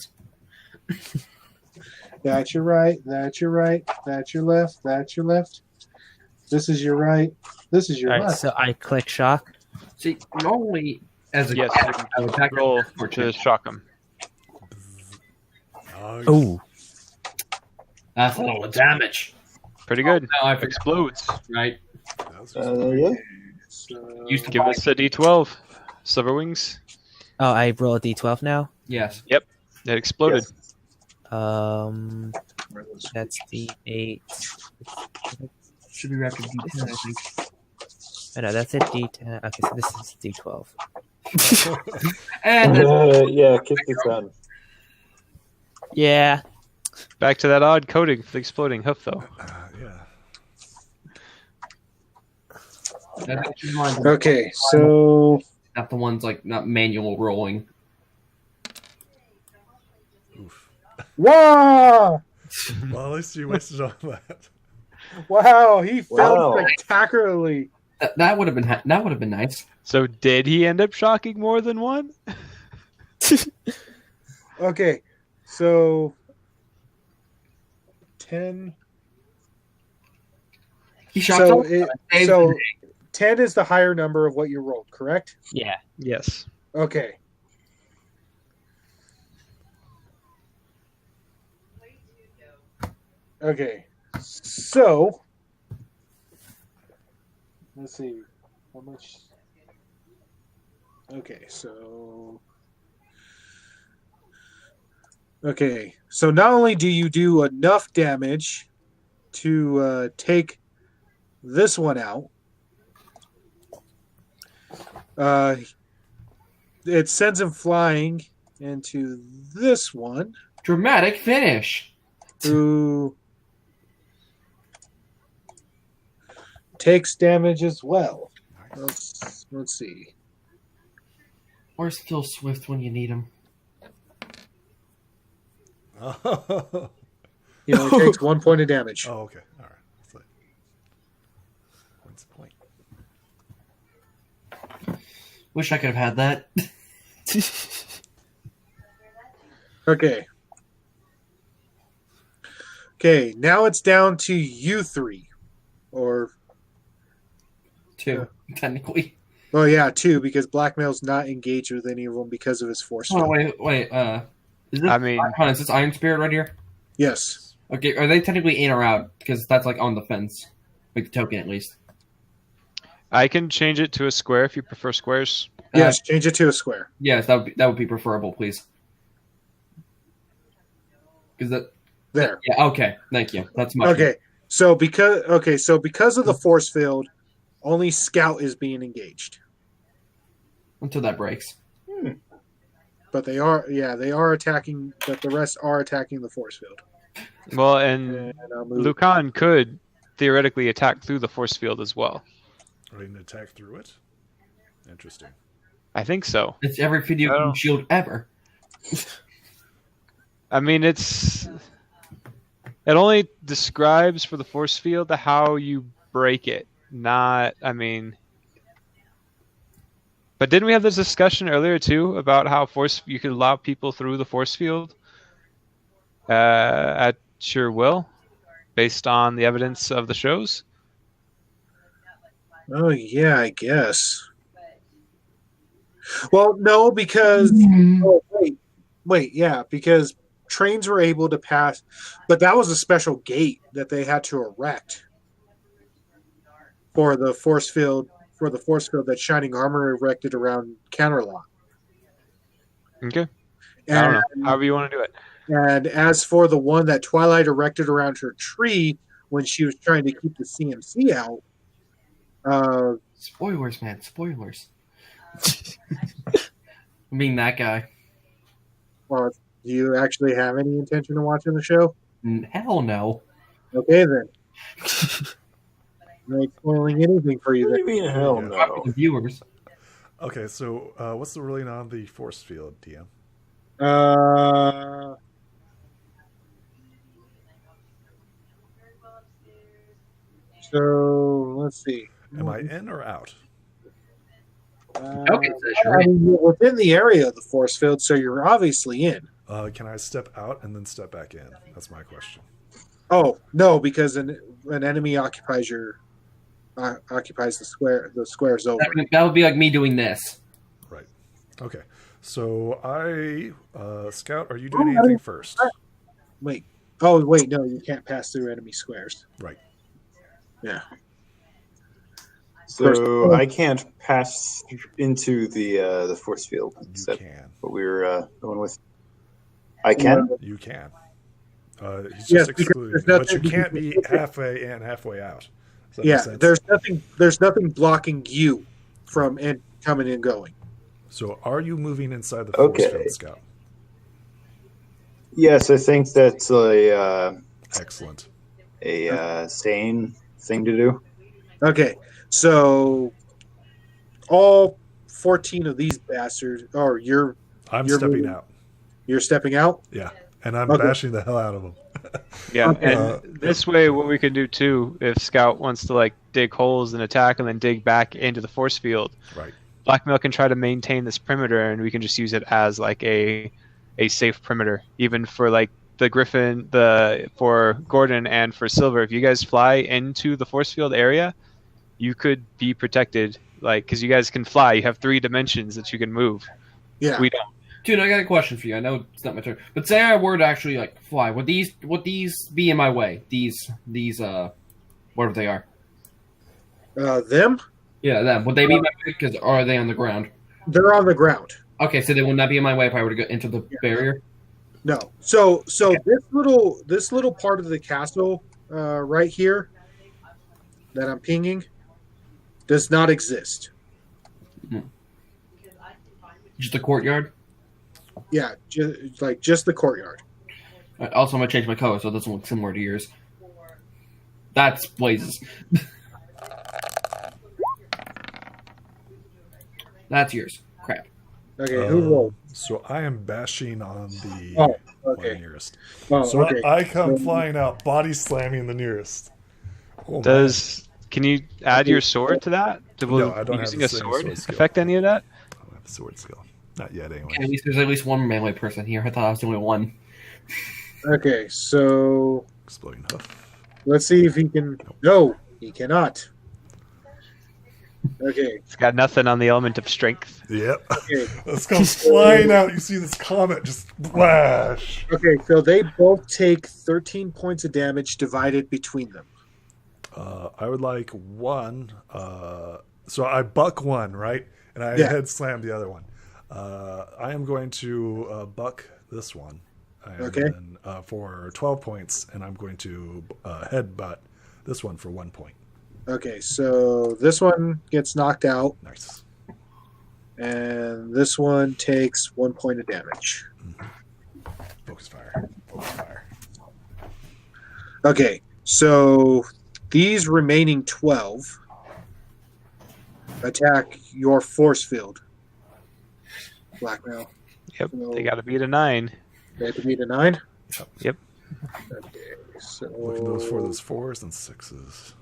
A: That's your right. That's your right. That's your left. That's your left. This is your right. This is your
F: All right,
A: left.
F: so I click shock.
B: See, normally as a
E: Yes,
B: I would attack
E: roll
B: or
E: to shock him.
D: Nice.
F: Ooh.
B: That's a lot of damage.
E: Pretty good.
B: Now I forgot,
E: Explodes.
B: right?
D: That was
C: There you go.
A: So,
B: Used to
E: Give
B: buy-
E: us a D12. Silver wings.
F: Oh, I roll a d12 now.
B: Yes.
E: It exploded.
C: Yes.
F: That's d8.
B: Should be wrapped in D10, I think.
F: Oh, no, that's a d10. Okay, so this is d12.
B: And that's
C: Yeah, kick the gun.
F: Yeah.
E: Back to that odd coding for the exploding hoof, though.
D: yeah.
B: actually mine.
A: okay, so
B: Not the ones like not manual rolling.
D: Oof.
A: wow,
D: Well, at least you wasted all that.
A: wow, he fell
C: Wow.
A: spectacularly.
B: That would have been nice.
E: So did he end up shocking more than one?
A: Okay, so 10.
B: He shot
A: So,
B: someone.
A: it,
B: Saved
A: so
B: the
A: 10 is the higher number of what you rolled, correct?
F: Yeah.
E: Yes.
A: Okay. Okay, so let's see how much. Okay, so not only do you do enough damage to take this one out, it sends him flying into this one,
B: dramatic finish.
A: who takes damage as well. Let's see.
B: Where's Phil Swift when you need him?
D: Oh,
A: He only takes 1 point of damage.
D: okay. All right. That's like, what's the point?
B: Wish I could have had that.
A: Okay. Okay, now it's down to you three. Or,
B: Two, technically.
A: well, yeah, two, because Blackmail's not engaged with any of them because of his force
B: Oh
A: field.
B: wait. Is this?
E: I mean-
B: hold on, is this Iron Spirit right here?
A: Yes.
B: Okay, are they technically in or out? Because that's like on the fence, like the token at least.
E: I can change it to a square if you prefer squares.
A: Yes, change it to a square.
B: Yes, that would be preferable, please. Because that.
A: There.
B: Yeah. Okay. Thank you. That's much.
A: Okay. So because of the force field, only Scout is being engaged.
B: Until that breaks.
A: But they are attacking, but the rest are attacking the force field.
E: Well, and
A: And I'll move.
E: Lukhan could theoretically attack through the force field as well.
D: Or you can attack through it? Interesting.
E: I think so.
B: It's every video
E: Oh.
B: game shield ever.
E: I mean, it only describes for the force field how you break it. Not, I mean, But didn't we have this discussion earlier too about how you could allow people through the force field at your will, based on the evidence of the shows?
A: Oh yeah, I guess. Well, no, because yeah, because trains were able to pass, but that was a special gate that they had to erect for the force field. For the force field that Shining Armor erected around Counterlot.
E: Okay.
A: And,
E: I don't know. However you want to do it.
A: And as for the one that Twilight erected around her tree when she was trying to keep the CMC out.
B: Spoilers, man. Spoilers. I mean, that guy.
A: Well, do you actually have any intention of watching the show?
B: Hell no.
A: Okay, then. I'm not spoiling anything for you.
C: What do you mean, hell no?
B: The viewers.
D: Okay, so what's the ruling on the force field, DM?
A: So let's see.
D: Am I in or out?
B: Okay,
A: I mean, you're within the area of the force field, so you're obviously in.
D: Can I step out and then step back in? That's my question.
A: Oh no, because an enemy occupies the square. The square's over.
B: That would be like me doing this.
D: Right. Okay. So Scout, are you doing anything first?
A: Wait. Oh wait, no, you can't pass through enemy squares.
D: Right.
A: Yeah.
C: So I can't pass into the force field.
D: You can.
C: What we were going with. I can.
D: You can. He's
A: Yes,
D: just
A: because
D: excluding,
A: there's
D: but you
A: nothing-
D: can't be halfway in, halfway out. Does that
A: Yeah,
D: make sense?
A: there's nothing blocking you from coming and going.
D: So are you moving inside the force
C: Okay.
D: field, Scout?
C: Yes, I think that's
D: Excellent.
C: a sane thing to do.
A: Okay, so all 14 of these bastards, or you're
D: I'm
A: You're
D: stepping
A: moving.
D: out.
A: you're stepping out.
D: Yeah, and I'm
A: Okay.
D: bashing the hell out of them.
E: Yeah,
A: Okay.
E: and this way, what we can do too, if Scout wants to like dig holes and attack, and then dig back into the force field,
D: Right.
E: Blackmail can try to maintain this perimeter, and we can just use it as like a safe perimeter, even for like the Griffin, for Gordon and for Silver. If you guys fly into the force field area, you could be protected, like because you guys can fly. You have 3 dimensions that you can move.
A: Yeah.
E: We don't.
B: Dude, I got a question for you. I know it's not my turn, but say I were to actually like fly. Would these be in my way? These whatever they are.
A: Them?
B: Yeah, them. Would they be in my way? Because are they on the ground?
A: They're on the ground.
B: Okay, so they will not be in my way if I were to go into the barrier.
A: No. So this little part of the castle right here that I'm pinging does not exist.
B: Just the courtyard.
A: Yeah, just the courtyard.
B: Also, I'm gonna change my color so it doesn't look similar to yours. That's blazes. That's yours. Crap.
A: Okay, who rolled?
D: So I am bashing on the
A: Oh,
D: one
A: okay.
D: nearest.
A: Oh,
D: So
A: okay.
D: I come flying out, body slamming the nearest. Oh,
E: Can you add your sword to that?
D: No, I don't have
E: using
D: the
E: a
D: same
E: sword
D: sword skill.
E: affect any of that?
D: I don't have the sword skill. Not yet, anyway.
B: At least there's at least one melee person here. I thought I was the only one.
A: Okay, so
D: Exploding hoof.
A: let's see if he can. No, he cannot. Okay.
E: It's got nothing on the element of strength.
D: Yep.
A: Okay.
D: This comes flying out. You see this comet just flash.
A: Okay, so they both take 13 points of damage divided between them.
D: I would like one. So I buck one, right? And I
A: Yeah.
D: head slam the other one. I am going to buck this one. And
A: Okay.
D: then, for 12 points, and I'm going to headbutt this one for 1 point.
A: Okay, so this one gets knocked out,
D: Nice.
A: and this one takes 1 point of damage.
D: Focus fire. Focus fire.
A: Okay, so these remaining 12 attack your force field. Blackmail.
E: Yep,
A: So
E: they got to beat a 9.
A: they have to beat a 9?
E: Yep.
A: Okay, so
D: Looking for those 4s and 6s.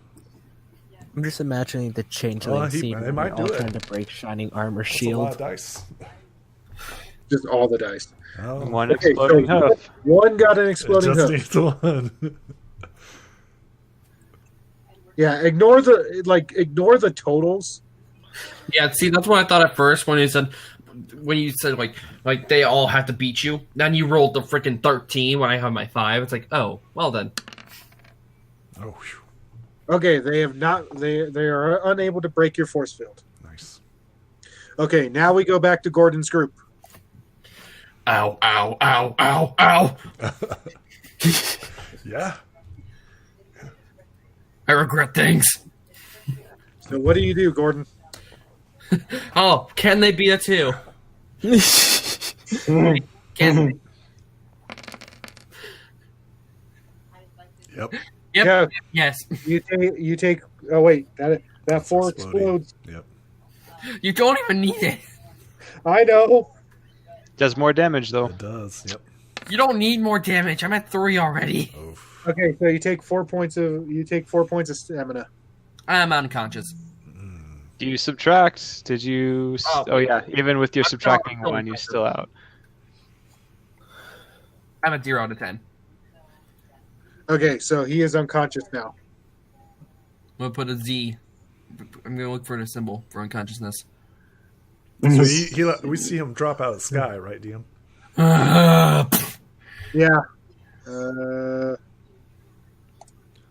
F: I'm just imagining the changeling scene.
D: they might
F: all
D: do it.
F: trying to break shining armor
D: That's a lot
F: shield.
D: of dice.
A: Just all the dice.
D: Oh,
E: One exploding
A: so
E: hoof.
A: One got an
D: it
A: exploding
D: just
A: hoof.
D: needs one.
A: Yeah, ignore the totals.
B: Yeah, see, that's what I thought at first when you said like they all have to beat you. Then you rolled the freaking 13 when I have my 5. It's like, oh, well then.
D: Oh, whew.
A: Okay, they are unable to break your force field.
D: Nice.
A: Okay, now we go back to Gordon's group.
B: Ow, ow, ow, ow, ow.
D: Yeah.
B: I regret things.
A: So what do you do, Gordon?
B: Oh, can they beat a 2? Can they?
D: Yep.
B: Yep.
A: Yeah.
B: Yes.
A: You take. Oh wait, that 4
D: Exploding.
A: explodes.
D: Yep.
B: You don't even need it.
A: I know.
E: Does more damage though.
D: It does. Yep.
B: You don't need more damage. I'm at 3 already.
D: Oof.
A: Okay, so you take 4 points of stamina.
B: I'm unconscious.
E: Do you subtract? Did you? Oh yeah, even with your subtracting
B: I'm
E: one, you're still out.
B: I'm at 0 out of 10.
A: Okay, so he is unconscious now.
B: I'm gonna put a Z. I'm gonna look for the symbol for unconsciousness.
D: So we see him drop out of the sky, right, DM?
A: Yeah.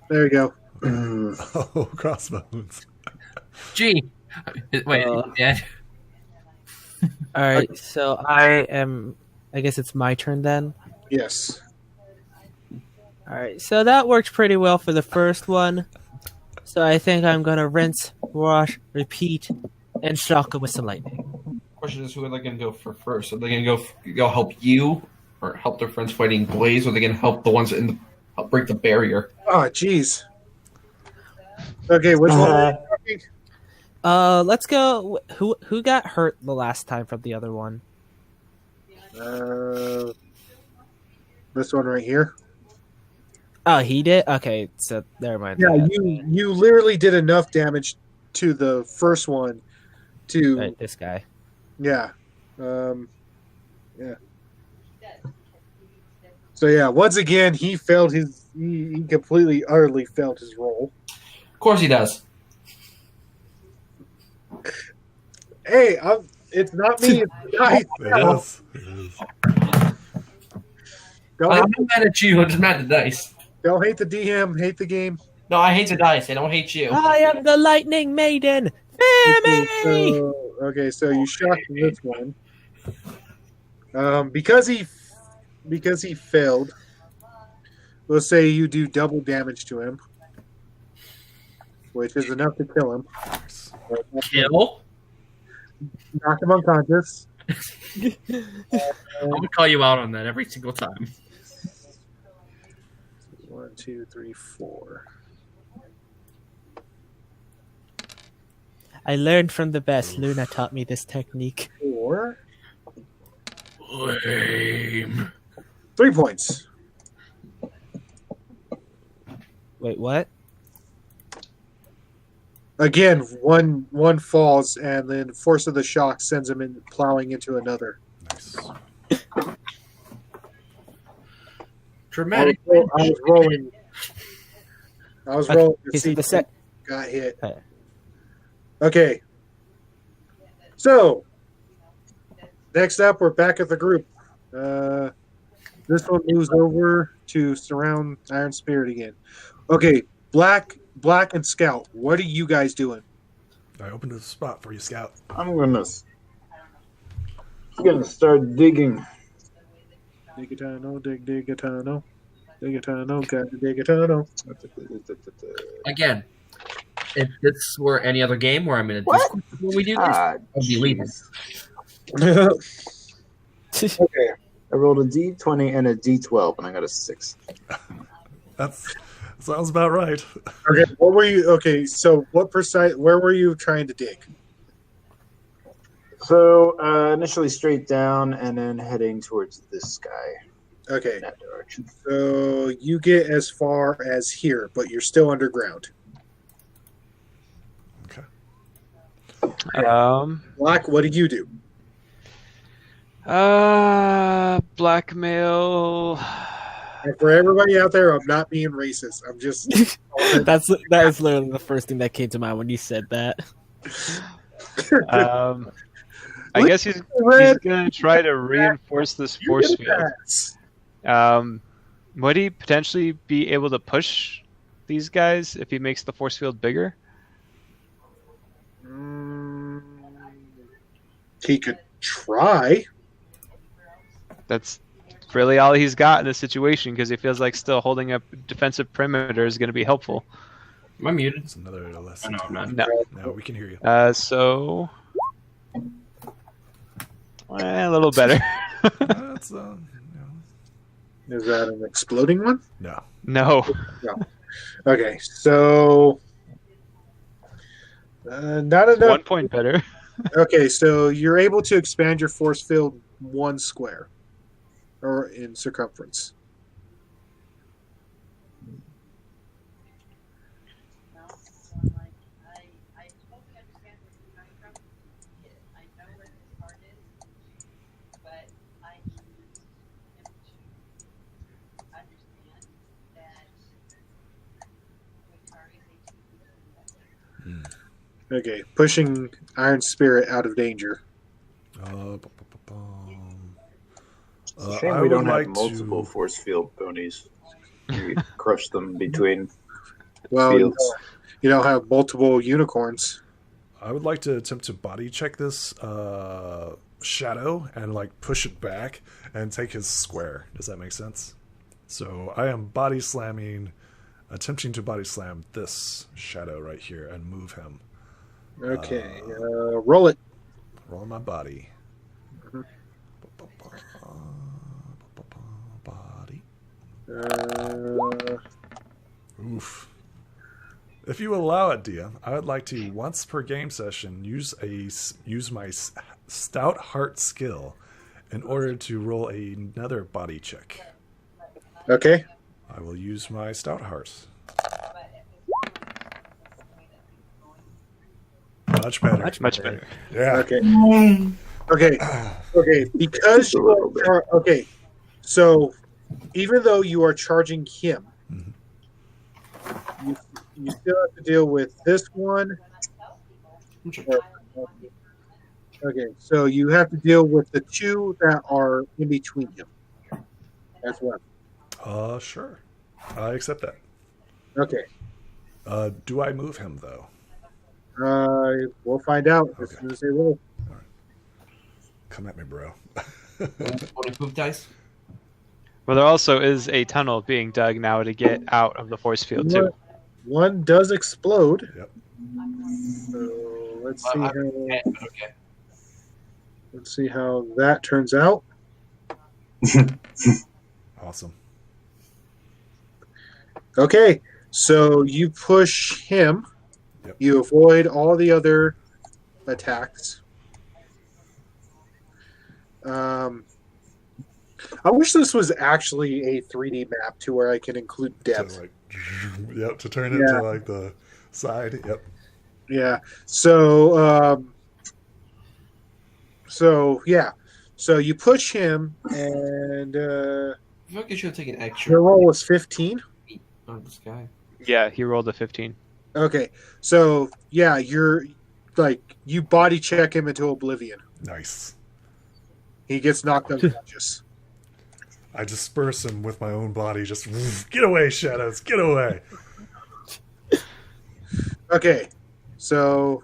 A: There you go.
D: Oh, crossbones.
B: Gee. Wait, yeah.
F: All right, so I guess it's my turn then.
A: Yes.
F: All right, so that worked pretty well for the first one. So I think I'm gonna rinse, wash, repeat, and shock it with some lightning.
B: Question is, who are they going to go for first? Are they going to go help you, or help their friends fighting Blaze, or are they going to help the ones help break the barrier?
A: Oh, jeez. Okay, which one? Are you talking?
F: Let's go. Who got hurt the last time from the other one?
A: This one right here.
F: Oh, he did. Okay, so never mind.
A: Yeah, you literally did enough damage to the first one to
F: Right, this guy.
A: yeah. Yeah. So yeah, once again he failed he completely utterly failed his role.
B: Of course he does.
A: Hey, it's not me. It's the dice.
D: It is. It is.
A: Don't,
B: I'm not mad at you. I'm just mad at the dice.
A: don't hate the DM, hate the game.
B: No, I hate the dice. I don't hate you.
F: I am the Lightning Maiden.
A: Okay, so you shocked this one. Because he failed. Let's say you do double damage to him, which is enough to kill him.
B: Kill?
A: Knock him unconscious.
B: I'm going to call you out on that every single time.
A: 1, 2, 3, 4.
F: I learned from the best. Luna taught me this technique.
A: 4.
B: Lame.
A: 3 points.
F: Wait, what?
A: Again, one falls, and then force of the shock sends him in plowing into another.
D: Nice.
B: Dramatic.
A: I was rolling. I was rolling to
F: Okay, so
A: see
F: the set.
A: who got hit.
F: Okay.
A: Okay. So next up, we're back at the group. This one moves over to surround Iron Spirit again. Okay, Black and Scout. What are you guys doing?
D: I opened a spot for you, Scout.
C: I'm gonna start digging.
A: Dig a tunnel, dig a tunnel. Dig a tunnel, gotta dig a tunnel.
B: Again, if this were any other game where I'm in a Discord when we do this, I'd be leaving.
C: Okay, I rolled a D20 and a D12, and I got a 6.
D: That sounds about right.
A: Okay, what were you? Okay, so what precise? Where were you trying to dig?
C: So initially straight down, and then heading towards this guy
A: Okay,
C: in that direction.
A: so you get as far as here, but you're still underground. Black, what did you do?
E: Blackmail.
A: And for everybody out there, I'm not being racist. I'm just.
F: That is literally the first thing that came to mind when you said that.
E: I guess he's gonna try to reinforce this force field. Would he potentially be able to push these guys if he makes the force field bigger?
A: He could try.
E: That's really all he's got in this situation because he feels like still holding up defensive perimeter is going to be helpful.
B: Am I muted?
D: It's another lesson.
B: No, I'm not.
D: No, we can hear you.
E: So a little better.
D: That's,
A: Is that an exploding one?
D: no.
E: No.
A: Okay, so not enough.
E: 1 point better.
A: Okay, so you're able to expand your force field 1 square, or in circumference. Okay, pushing Iron Spirit out of danger.
C: It's a shame we don't have multiple force field ponies. We crush them between
A: Well,
C: fields.
A: you don't have multiple unicorns.
D: I would like to attempt to body check this shadow and like push it back and take his square. Does that make sense? So I am body slamming, attempting to body slam this shadow right here and move him.
A: Okay, roll it.
D: Roll my body. Body. Oof. If you allow it, DM, I would like to once per game session use my stout heart skill in order to roll another body check.
A: Okay.
D: I will use my stout heart. Much better.
E: Much better.
D: Yeah.
A: Okay. Okay. Because you are okay. So, even though you are charging him, you still have to deal with this one. Okay, so you have to deal with the 2 that are in between you. That's one.
D: Sure. I accept that.
A: Okay.
D: Do I move him though?
A: We'll find out as
D: Okay.
A: soon as they roll.
D: Come at me, bro.
B: Holding poop dice.
E: Well, there also is a tunnel being dug now to get out of the force field too.
A: One does explode.
D: Yep.
A: So let's see how.
B: Okay.
A: Let's see how that turns out.
D: Awesome.
A: Okay, so you push him.
D: Yep.
A: You avoid all the other attacks. I wish this was actually a 3D map to where I can include depth.
D: To, like, to turn it to like the side. Yep.
A: Yeah. So you push him, and
B: I feel like I should have taken extra.
A: your roll was 15.
B: Oh, this guy.
E: Yeah, he rolled a 15.
A: Okay, so yeah, you're like you body check him into oblivion.
D: Nice.
A: He gets knocked unconscious.
D: I disperse him with my own body. Just get away, shadows. Get away.
A: Okay, so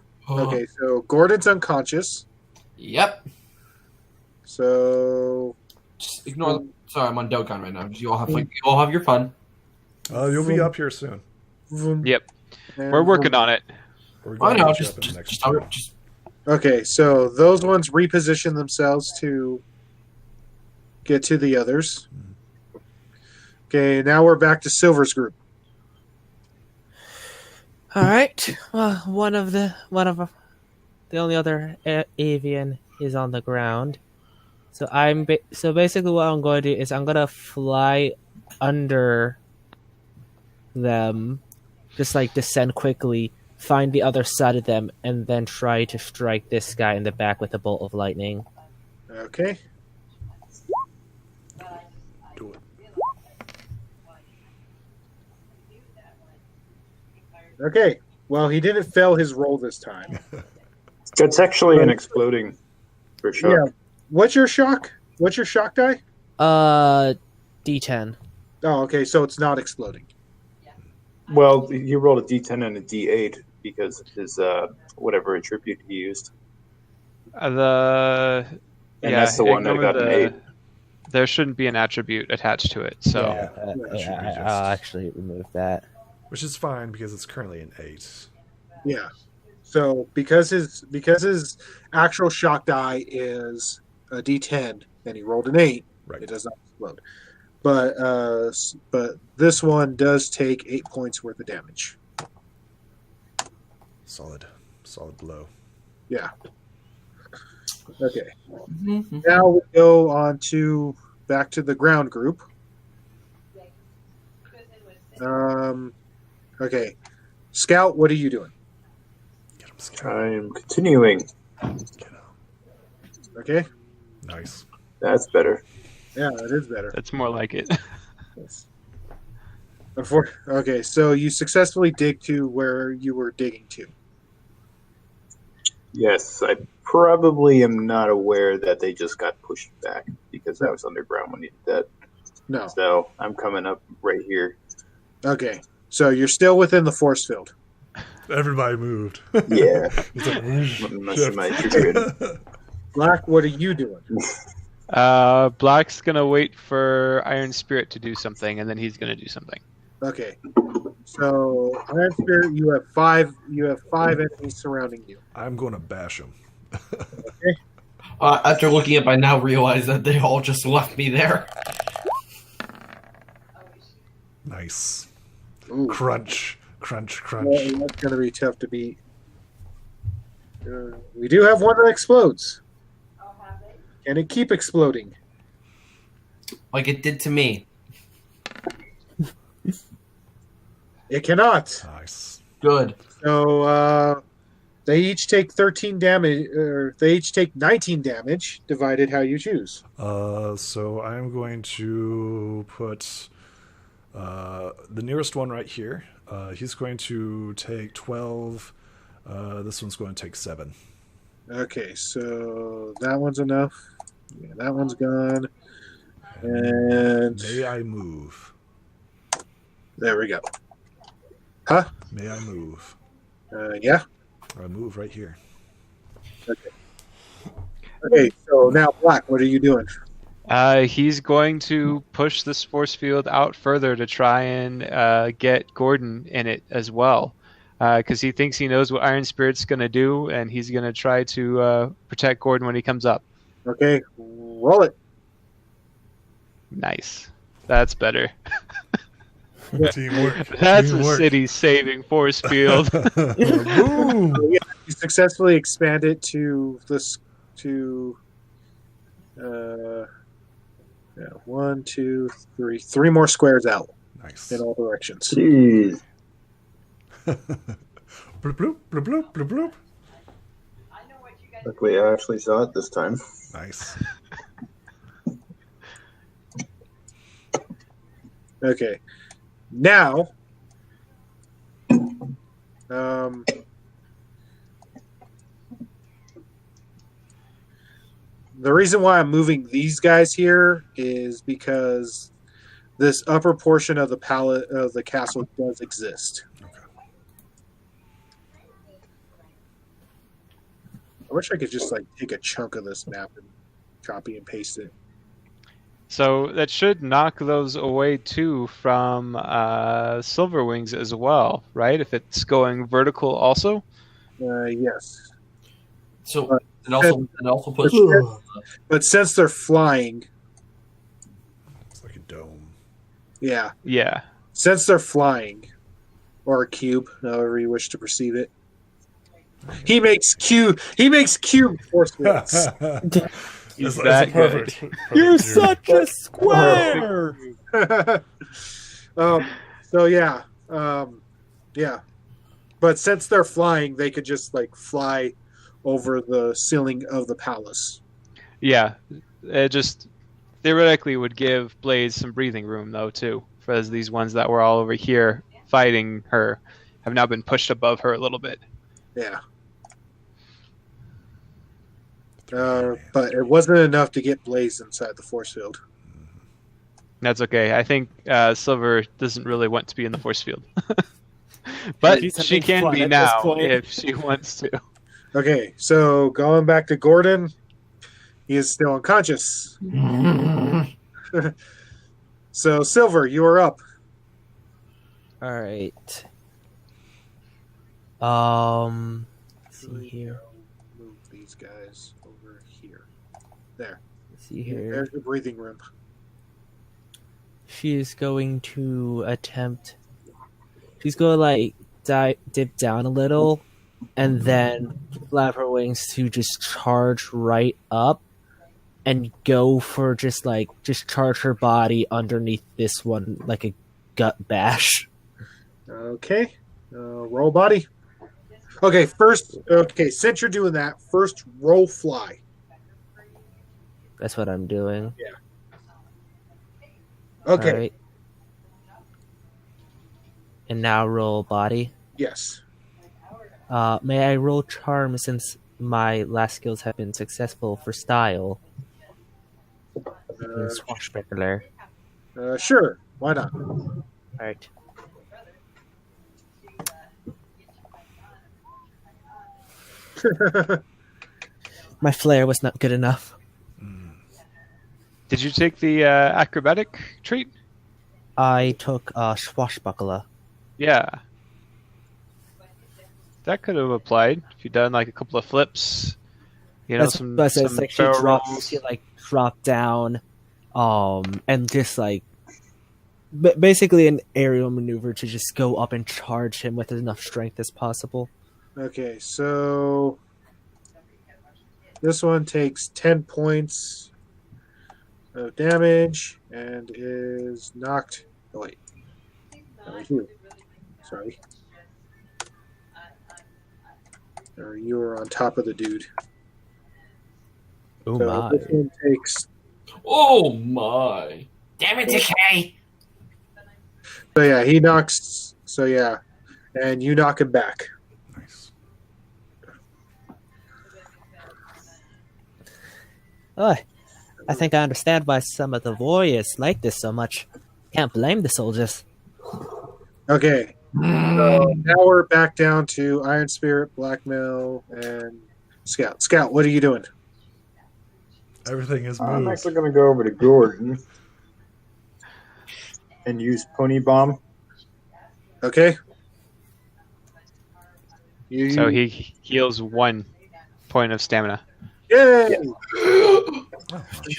A: Gordon's unconscious.
B: Yep.
A: So
B: Just ignore. Sorry, I'm on Dokkan right now. You all have your fun.
D: You'll be up here soon.
E: Yep. We're working on it.
D: We're
B: I
D: going
B: know.
D: to get you up in the next channel.
A: Okay, so those ones reposition themselves to get to the others. Okay, now we're back to Silver's group.
F: All right. Well, one of the only other avian is on the ground. So so basically what I'm going to do is I'm going to fly under them, just like descend quickly find the other side of them, and then try to strike this guy in the back with a bolt of lightning.
A: Okay.
D: Do it.
A: Okay. Well, he didn't fail his roll this time.
C: It's actually an exploding for sure.
A: Yeah. What's your shock? What's your shock die?
F: D10.
A: Oh, okay. So it's not exploding.
C: Well, you rolled a D10 and a D8 because of his whatever attribute he used.
E: And
C: that's the one that got an 8.
E: There shouldn't be an attribute attached to it, so
F: I'll actually remove that.
D: Which is fine because it's currently an 8.
A: Yeah. So because his actual shock die is a D10 and he rolled an 8,
D: Right.
A: it does not explode. But this one does take 8 points worth of damage.
D: Solid blow.
A: Yeah. Okay. Now we go on to back to the ground group. Okay. Scout, what are you doing?
D: Get him, Scout.
C: I'm continuing.
D: Get him.
A: Okay.
D: Nice.
C: That's better.
A: Yeah, that is better.
E: that's more like it.
A: Yes. Okay, so you successfully dig to where you were digging to.
C: Yes, I probably am not aware that they just got pushed back because I was underground when you did that.
A: No.
C: So I'm coming up right here.
A: Okay, so you're still within the force field.
D: Everybody moved.
C: Yeah.
D: It's like,
C: Unless you might trigger.
A: Black, what are you doing?
E: Black's gonna wait for Iron Spirit to do something, and then he's gonna do something.
A: Okay, so Iron Spirit, you have five enemies surrounding you.
D: I'm going to bash him.
B: After looking up, I now realize that they all just left me there.
D: Nice.
A: Ooh.
D: Crunch.
A: Well, that's going to be tough to beat. We do have one that explodes. Can it keep exploding?
B: Like it did to me.
A: It cannot.
D: Nice.
B: Good.
A: So they each take 13 damage, or they each take 19 damage, divided how you choose.
D: So I'm going to put the nearest one right here. He's going to take 12. This one's going to take 7.
A: Okay, so that one's enough. Yeah, that one's gone. And
D: May I move?
A: there we go. Huh?
D: May I move?
A: Yeah.
D: I move right here.
A: Okay, so now Black, what are you doing?
E: He's going to push this force field out further to try and get Gordon in it as well, because he thinks he knows what Iron Spirit's going to do, and he's going to try to protect Gordon when he comes up.
A: Okay, roll it.
E: Nice. That's better.
D: Teamwork.
E: That's
D: Teamwork.
E: a city-saving force field.
D: Boom.
A: You successfully expand it to this to 1, 2, 3, 3 more squares out
D: Nice.
A: in all directions.
C: Jeez.
D: Bloop, bloop, bloop, bloop, bloop, bloop.
C: Luckily, I actually saw it this time.
D: Nice.
A: Okay, now, the reason why I'm moving these guys here is because this upper portion of the palette of the castle does exist. I wish I could just like take a chunk of this map and copy and paste it.
E: So that should knock those away too from Silverwings as well, right? If it's going vertical also.
A: Yes,
B: So it also puts.
A: but since they're flying,
D: It's like a dome.
A: yeah,
E: Yeah.
A: since they're flying, or a cube, however you wish to perceive it. He makes cube force fields.
E: He's
D: It's
E: that
D: a
E: good.
D: perfect
F: You're
D: cube.
F: such a square!
A: So yeah, yeah. But since they're flying, they could just like fly over the ceiling of the palace.
E: Yeah, it just theoretically would give Blaze some breathing room, though, too. Because these ones that were all over here fighting her have now been pushed above her a little bit.
A: Yeah. But it wasn't enough to get Blaze inside the force field.
E: That's okay. I think Silver doesn't really want to be in the force field. But she can be now if she wants to.
A: Okay, so going back to Gordon, he is still unconscious. So, Silver, you are up.
F: All right. Let's see here.
A: Move these guys over here. There.
F: Let's see here.
A: There's the breathing room.
F: She is going to attempt. She's going to like dip down a little, and then flap her wings to just charge right up, and go for just charge her body underneath this one like a gut bash.
A: Okay. Roll body. Okay, first. Okay, since you're doing that, first roll fly.
F: That's what I'm doing.
A: Okay.
F: All right. And now roll body.
A: Yes.
F: May I roll charm since my last skills have been successful for style? Swashbuckler.
A: Sure. Why not?
F: All right. My flair was not good enough.
E: Did you take the acrobatic trait?
F: I took swashbuckler.
E: Yeah. That could have applied if you'd done like a couple of flips. You know, some
F: like she
E: barrel
F: dropped,
E: rolls.
F: she like dropped down, and just like basically an aerial maneuver to just go up and charge him with as enough strength as possible.
A: Okay, so this one takes 10 points of damage and is knocked. Oh, wait. Here. Sorry. Or you were on top of the dude.
F: Oh
A: So
F: my!
A: this one takes.
B: Oh my! Damn it, Decay!
A: So yeah, he knocks. So yeah, and you knock him back.
D: Nice.
F: Oh, I think I understand why some of the warriors like this so much. Can't blame the soldiers.
A: Okay. So now we're back down to Iron Spirit, Blackmail, and Scout. Scout, what are you doing?
D: Everything is
C: I'm
D: moved.
C: actually going to go over to Gordon and use Pony Bomb.
A: Okay.
E: So he heals 1 point of stamina.
A: Yay!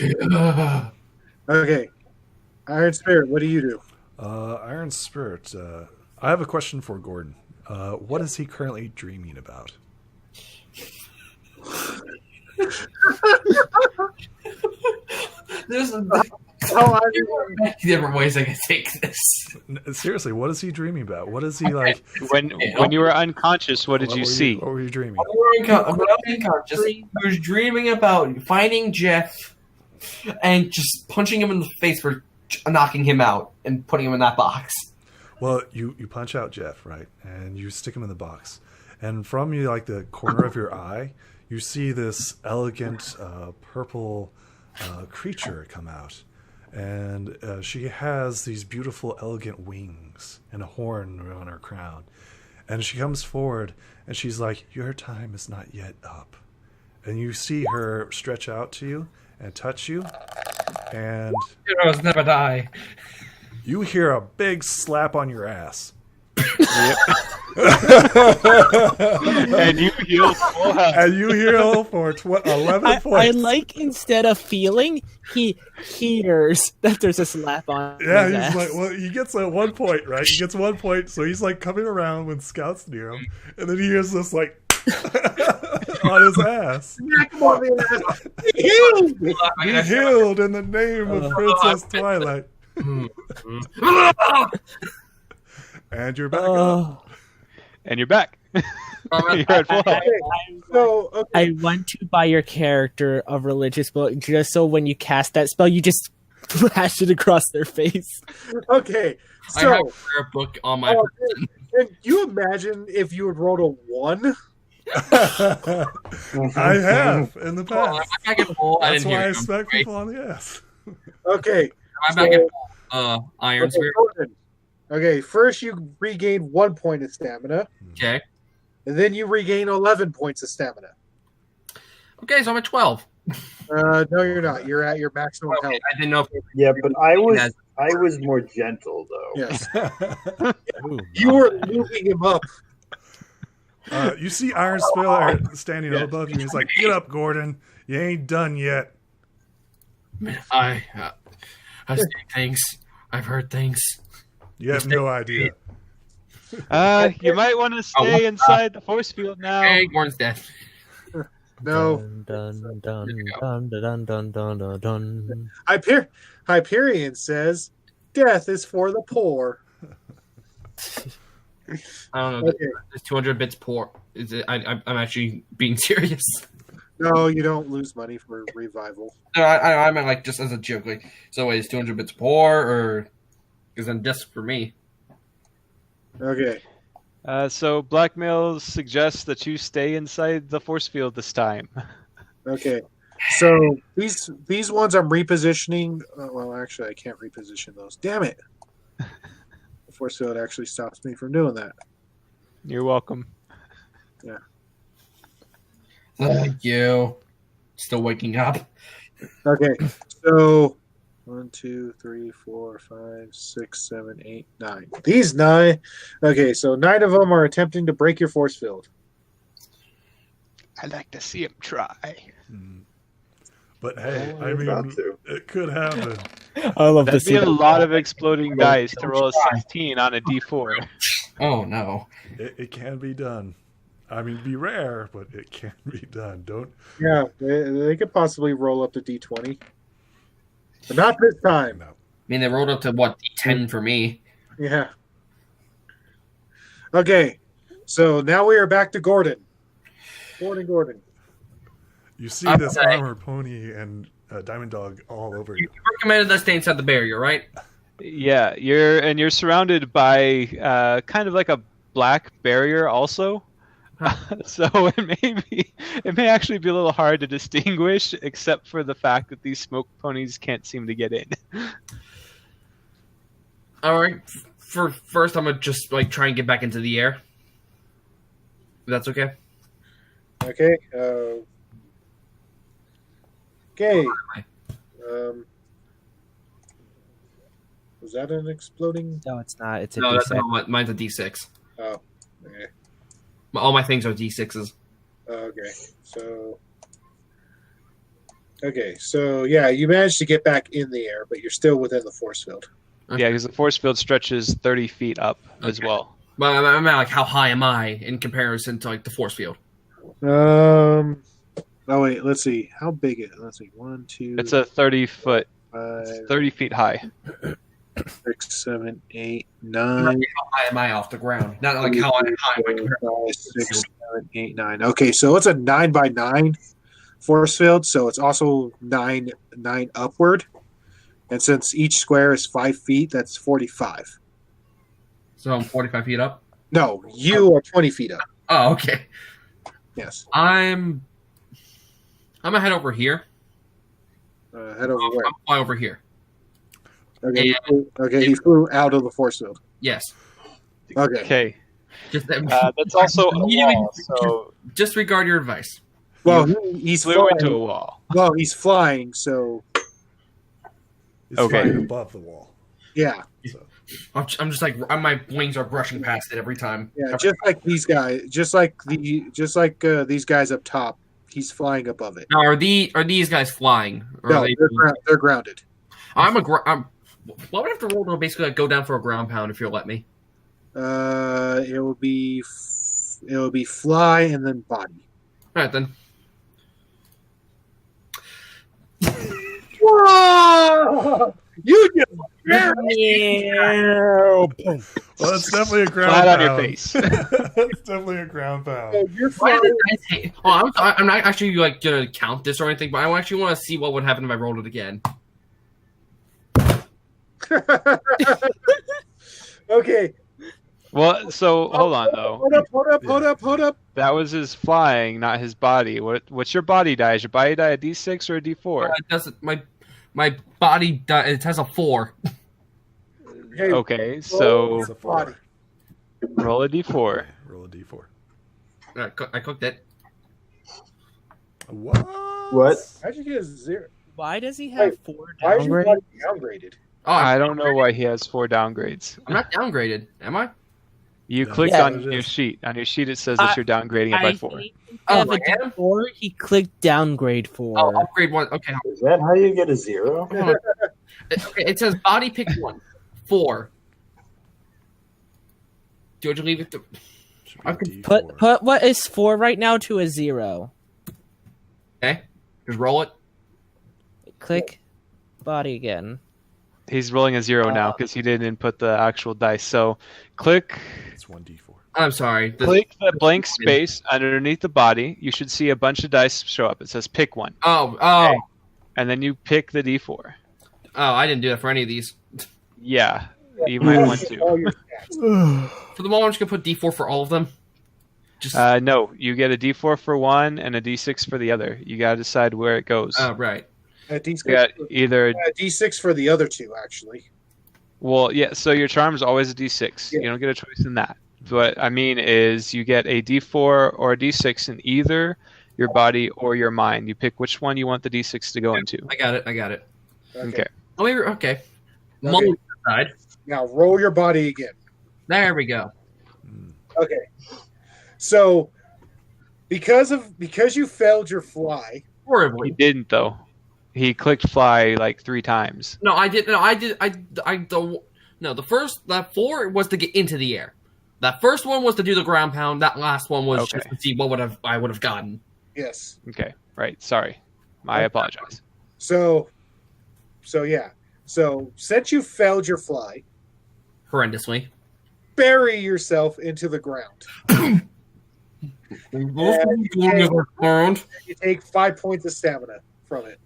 B: Yeah.
A: Okay. Iron Spirit, what do you do?
D: Iron Spirit. I have a question for Gordon. What is he currently dreaming about?
B: There's
A: Oh,
B: different ways I can take this.
D: Seriously, what is he dreaming about? What is he like?
E: When you were unconscious, what did you see?
D: What were you dreaming?
B: When I was unconscious, he was dreaming about finding Jeff and just punching him in the face for knocking him out and putting him in that box.
D: Well, you punch out Jeff, right? And you stick him in the box. And from you, like the corner of your eye, you see this elegant purple creature come out. And she has these beautiful, elegant wings and a horn on her crown. And she comes forward, and she's like, "Your time is not yet up." And you see her stretch out to you and touch you. And
B: Heroes never die.
D: you hear a big slap on your ass.
E: And you heal full health.
D: And you heal for 11 points.
F: I like instead of feeling, he hears that there's a slap on
D: Yeah,
F: his
D: he's
F: ass.
D: like, well, he gets 1 point, right? He gets 1 point, so he's like coming around when Scout's near him, and then he hears this like on his ass. Be healed in the name of Princess Twilight. And you're back up.
E: And you're back. You're at full health.
A: So, okay.
F: I want to buy your character a religious book just so when you cast that spell, you just flash it across their face.
A: Okay.
B: I
A: So,
B: have a prayer book on my person.
A: can you imagine if you had rolled a 1?
D: I have in the
B: Oh,
D: past.
B: I'm back at full. I
D: That's
B: didn't
D: why I
B: hear you.
D: smack people on the ass.
A: Okay.
B: I'm back at full. Iron
A: Okay,
B: Spirit.
A: Gordon. Okay, first you regain 1 point of stamina,
B: Okay.
A: and then you regain 11 points of stamina.
B: Okay, so I'm at 12.
A: No, you're not. You're at your maximum
B: Okay,
A: health.
B: I didn't know if
C: Yeah, but I was more gentle though.
A: Yes.
F: Ooh,
A: You were moving him up.
D: You see Iron Spiller standing up above you. He's like, "Get up, Gordon. You ain't done yet."
B: I've seen things. I've heard things.
D: You have no idea.
E: You might want to stay inside the force field now.
B: Hey, Gordon's dead.
A: No.
F: Dun, dun, dun, dun, dun, dun, dun, dun.
A: Hyperion says, "Death is for the poor."
B: I don't know.
A: Okay.
B: This 200 bits poor. Is it? I'm actually being serious.
A: No, you don't lose money for revival.
B: No, I meant like just as a joke. Like, so wait, is 200 bits poor or is then just for me?
A: Okay.
E: So blackmail suggests that you stay inside the force field this time.
A: Okay. So these ones I'm repositioning. Well, actually, I can't reposition those. Damn it! The force field actually stops me from doing that.
E: You're welcome.
B: Thank you. Still waking up.
A: Okay. So 1, 2, 3, 4, 5, 6, 7, 8, 9. These 9. Okay, so 9 of them are attempting to break your force field.
E: I'd like to see him try.
D: But hey,
C: Oh,
D: I
C: you're about
D: mean,
C: to.
D: it could happen.
F: I love to
E: That'd
F: see
E: be a
F: that.
E: lot of exploding dice to roll a 16 on a d4.
B: Oh no.
D: It can be done. I mean, it'd be rare, but it can be done. Don't.
A: Yeah, they could possibly roll up to D20. But not this time.
D: No.
B: I mean, they rolled up to what, D10 for me.
A: Yeah. Okay, so now we are back to Gordon. Gordon.
D: You see
B: I'm
D: this
B: sorry.
D: armored pony and diamond dog all over you.
B: You recommended us stay inside the barrier, right?
E: Yeah, you're surrounded by kind of like a black barrier also. So it may actually be a little hard to distinguish, except for the fact that these smoke ponies can't seem to get in.
B: All right. For first, I'm gonna just like try and get back into the air. If that's okay.
A: Okay. Okay. Was that an exploding?
F: No, it's not. It's a
B: No, that's
F: D6.
B: not mine's a D6.
A: Oh, okay.
B: All my things are D6s.
A: Okay. So yeah, you managed to get back in the air, but you're still within the force field.
E: Yeah, because the force field stretches 30 feet up as
B: Okay.
E: well.
B: But I mean, like, how high am I in comparison to like the force field?
A: Oh wait, let's see. How big is it? Let's see. 1, 2,
E: It's a 30
A: 5,
E: 30 feet high.
A: 6, 7, 8,
B: How
A: 9.
B: high am I off the ground? Not like how high am I compared
A: 5, 6, 7, 8, 9. Okay, so it's a 9x9 force field, so it's also 9 upward. And since each square is 5 feet, that's 45.
B: So I'm 45 feet up.
A: No, you are 20 feet up.
B: Oh, okay.
A: Yes.
B: I'm gonna head over here.
A: Head over where?
B: I'm fly over here.
A: Okay, he flew out of the force field.
B: Yes.
A: Okay.
E: Okay.
B: Just
E: That's also a wall, so
B: disregard your advice.
A: Well, he's
E: flew
A: flying.
E: into a wall.
A: Well, he's flying, so
D: It's
E: Okay.
D: flying above the wall.
A: yeah.
B: I'm just like my wings are brushing past it every time.
A: Yeah, just like these guys, just like these guys up top, he's flying above it.
B: Now, are these guys flying? Or
A: No,
B: are they,
A: they're grounded.
B: what would I have to roll to basically like, go down for a ground pound if you'll let me?
A: It will be fly and then body.
B: All right then.
A: Oh! You just
D: Well, it's definitely a ground
E: Flat on
D: pound.
E: your face.
D: It's definitely a ground pound.
A: You're
B: Why
A: fine.
B: did I say? Oh, I'm not actually like gonna count this or anything, but I actually want to see what would happen if I rolled it again.
A: Okay.
E: Well, so hold on though.
A: Hold up.
E: That was his flying, not his body. What's your body die? Is your body die a D6 or a D4?
B: It doesn't. My body. It has a 4.
A: Hey,
E: Okay, so
D: It's a 4.
E: roll a D4.
D: Roll a D4.
B: I cooked it.
D: What?
C: What?
A: How'd you get a 0?
F: Why does he have 4
A: Why is your
F: downgrades?
A: body downgraded?
B: Oh,
E: I don't know why he has 4 downgrades.
B: I'm not downgraded, am I?
E: You
D: Yeah,
E: clicked
F: yeah,
E: on
D: it
E: your
D: is.
E: sheet. On your sheet, it says that you're downgrading it by 4.
B: Oh,
F: Have a
B: I am?
F: D4, he clicked downgrade 4.
B: Oh, upgrade 1. Okay,
C: Is that how you get a 0?
B: hold on. Okay, it says body pick 1, 4. Do you leave it to?
D: Should
B: I
D: be a
B: could
D: D4.
F: Put what is 4 right now to a 0.
B: Okay, just roll it.
F: Click body again.
E: He's rolling a 0 now because he didn't input the actual dice. So click
D: It's 1D4.
B: I'm sorry.
E: click the blank space underneath the body. You should see a bunch of dice show up. It says pick one.
B: Oh,
E: Okay. And then you pick the D4.
B: I didn't do that for any of these.
E: Yeah, you might want to.
A: All your stats.
B: For the moment, I'm just gonna put D4 for all of them. Just
E: No, you get a D4 for one and a D6 for the other. You gotta decide where it goes.
B: right.
A: A D6,
E: You got either
A: a D6 for the other two, actually.
E: well, yeah. So your charm is always a D6.
A: Yeah.
E: You don't get a choice in that. What I mean is, you get a D4 or a D6 in either your body or your mind. You pick which one you want the D6 to go into.
B: I got it.
E: Okay.
B: Oh, maybe okay. Mull side.
A: Now roll your body again.
B: There we go.
A: Okay. So, because you failed your fly,
E: He
B: Horribly.
E: didn't though. He clicked fly like 3 times.
B: No, I did. No, I did. I don't. No, that 4 was to get into the air. That first one was to do the ground pound. That last one was
E: Okay.
B: just to see what I would have gotten.
A: yes.
E: Okay, right. Sorry, I apologize.
A: So yeah. So since you failed your fly,
B: Horrendously.
A: bury yourself into the ground. You take 5 points of stamina from it.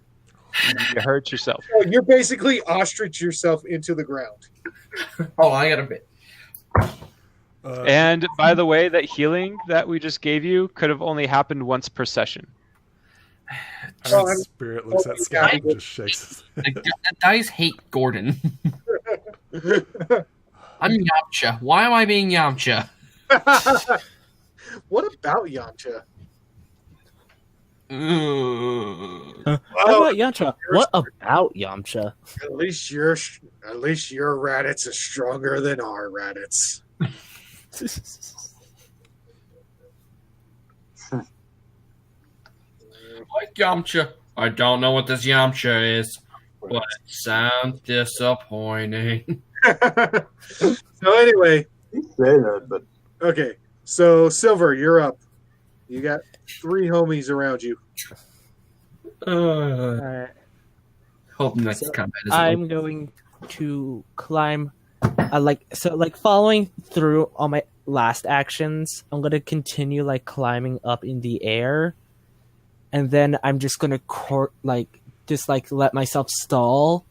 E: You hurt yourself.
A: So you're basically ostrich yourself into the ground.
B: Oh, I got a bit.
E: And by the way, that healing that we just gave you could have only happened once per session.
D: Spirit looks at Scott and just shakes his head.
B: The dice hate Gordon. I'm Yamcha. Why am I being Yamcha?
A: What about Yamcha?
F: How about Yamcha? What about Yamcha?
A: At least your Raditz is stronger than our Raditz.
B: Like Yamcha. I don't know what this Yamcha is, but it sounds disappointing.
A: So anyway,
C: You say that, but
A: okay. So Silver, you're up. You got 3 homies around you.
F: Alright.
B: Hope next combat is
F: I'm going to climb, following through all my last actions. I'm gonna continue climbing up in the air, and then I'm just gonna let myself stall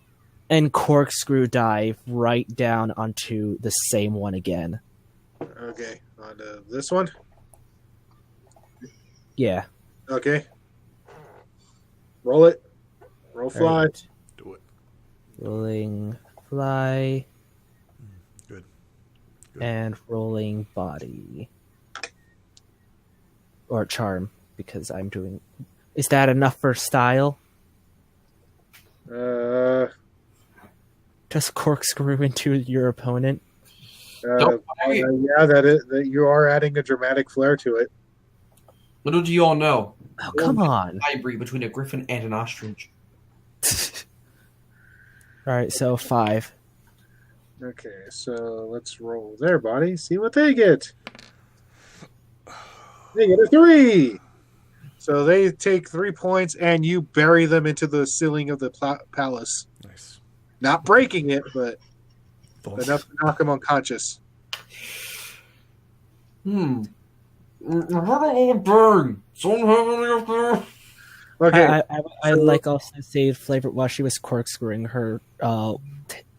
F: and corkscrew dive right down onto the same one again.
A: Okay, on to this one.
F: Yeah.
A: Okay. Roll it. Roll fly.
F: Alright.
D: Do it.
F: Rolling fly
D: Good.
F: and rolling body. Or charm, because I'm doing... Is that enough for style? Just corkscrew into your opponent?
B: Don't worry.
A: Yeah, that you are adding a dramatic flair to it.
B: Little do you all know,
F: Oh, come on.
B: hybrid between a griffin and an ostrich.
F: Alright, so 5.
A: Okay, so let's roll their body. See what they get. They get a 3. So they take 3 points, and you bury them into the ceiling of the palace.
D: Nice.
A: Not breaking it, but
D: Thoughts?
A: enough to knock them unconscious.
B: How about all burn? Someone have any up there?
A: Okay.
F: I like also say flavor while she was corkscrewing her,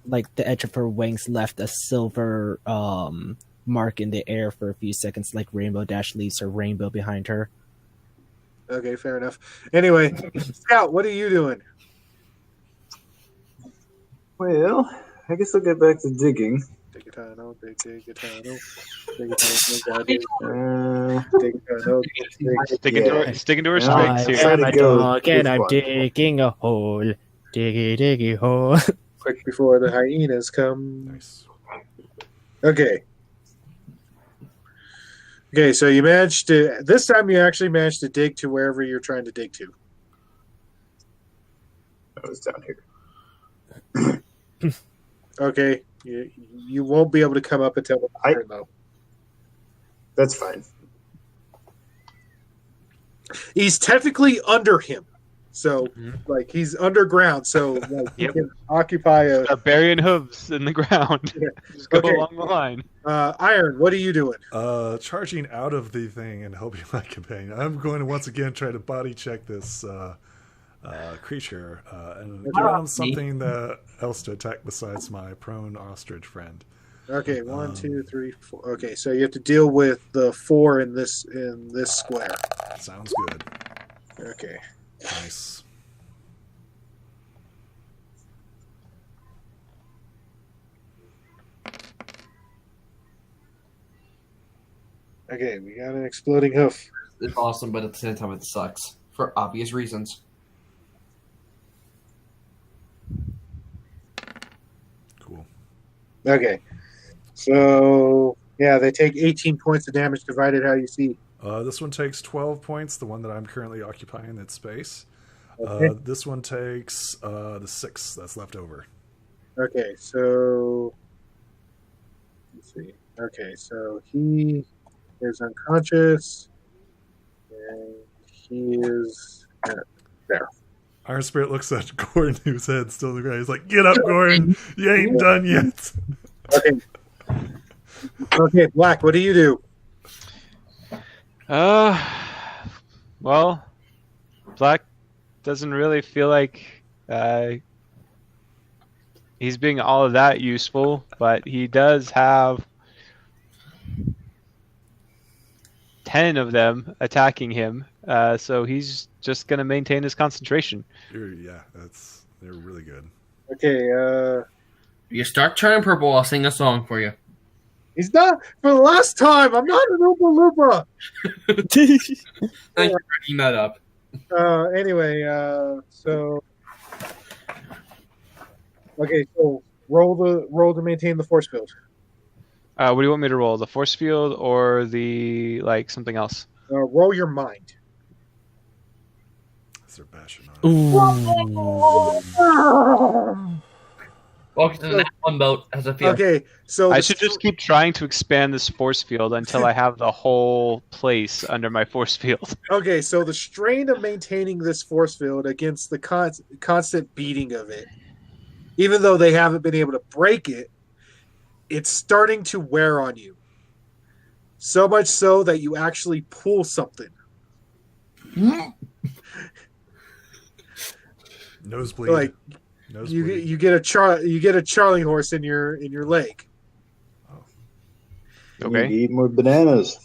F: like the edge of her wings left a silver mark in the air for a few seconds, like Rainbow Dash leaves her rainbow behind her.
A: Okay, fair enough. Anyway, Scout, what are you doing?
C: Well, I guess I'll get back to digging.
A: Dig a tunnel, dig a tunnel. Dig a tunnel, dig a tunnel.
E: Sticking to her
C: Yeah.
E: strengths
C: I
E: here.
C: am a dog
F: and I'm
C: one.
F: digging a hole. Diggy hole.
A: Quick before the hyenas come.
D: Nice.
A: Okay. Okay, so you managed to... This time you actually managed to dig to wherever you're trying to dig to.
C: I was down here.
A: Okay. You won't be able to come up until the turn, though.
C: That's fine.
A: He's technically under him. So, like, he's underground. So, like, he
E: Yep.
A: can occupy a...
E: Burying hooves in the ground.
A: Yeah.
E: Just go
A: Okay.
E: along the line.
A: Iron, what are you doing?
D: Charging out of the thing and helping my companion. I'm going to once again try to body check this creature and give him something else to attack besides my prone ostrich friend.
A: Okay, 1, 2, 3, 4. Okay, so you have to deal with the 4 in this square.
D: Sounds good.
A: Okay.
D: Nice.
A: Okay, we got an exploding hoof.
B: It's awesome, but at the same time, it sucks for obvious reasons.
D: Cool.
A: Okay. So, yeah, they take 18 points of damage divided how you see.
D: This one takes 12 points, the one that I'm currently occupying its space.
A: Okay.
D: This one takes the 6 that's left over.
A: Okay, so let's see. Okay, so he is unconscious, and he is there.
D: Iron Spirit looks at Gordon, whose head's still in the ground. He's like, "Get up, Gordon! You ain't done yet."
A: Okay. Okay, Black, what do you do?
E: Well, Black doesn't really feel like he's being all of that useful, but he does have 10 of them attacking him, so he's just going to maintain his concentration.
D: They're really good.
A: Okay,
B: You start turning purple, I'll sing a song for you.
A: he's not for the last time. I'm not an Oompa Loompa.
B: Thank you for bringing that up.
A: Anyway, so okay, so roll to maintain the force field.
E: What do you want me to roll? The force field or the something else?
A: Roll your mind.
D: They're bashing on.
B: Welcome to the next one boat, as I feel.
A: Okay, so
E: I should just keep trying to expand this force field until I have the whole place under my force field.
A: Okay, so the strain of maintaining this force field against the constant beating of it, even though they haven't been able to break it, it's starting to wear on you. So much so that you actually pull something.
D: Nosebleed.
A: Like
D: Nosebleed.
A: you get a Charlie horse in your leg,
C: You
E: Okay.
C: need to eat more bananas.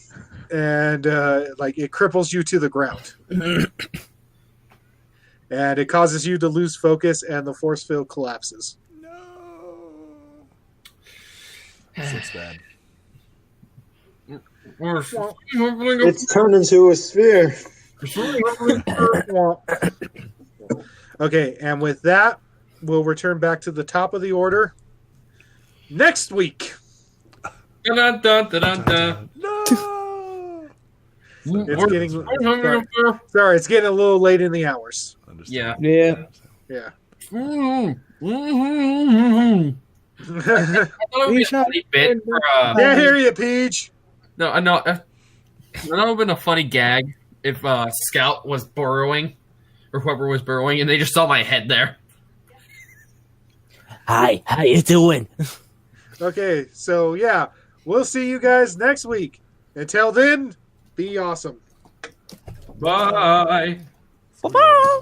A: and it cripples you to the ground, and it causes you to lose focus, and the force field collapses.
D: No. This looks bad.
C: It's turned into a sphere.
A: Okay, and with that, we'll return back to the top of the order next week.
B: Dun-dun-dun-dun-dun.
D: No.
A: It's getting sorry, it's getting a little late in the hours.
B: Yeah.
F: Yeah.
A: Yeah.
B: I thought it would be a funny bit for,
A: Can't hear you, Peach.
B: no, I know. That would have been a funny gag if Scout was burrowing, or whoever was burrowing, and they just saw my head there.
F: Hi, how you doing?
A: Okay, so yeah, we'll see you guys next week. Until then, be awesome.
B: Bye.
F: Bye-bye.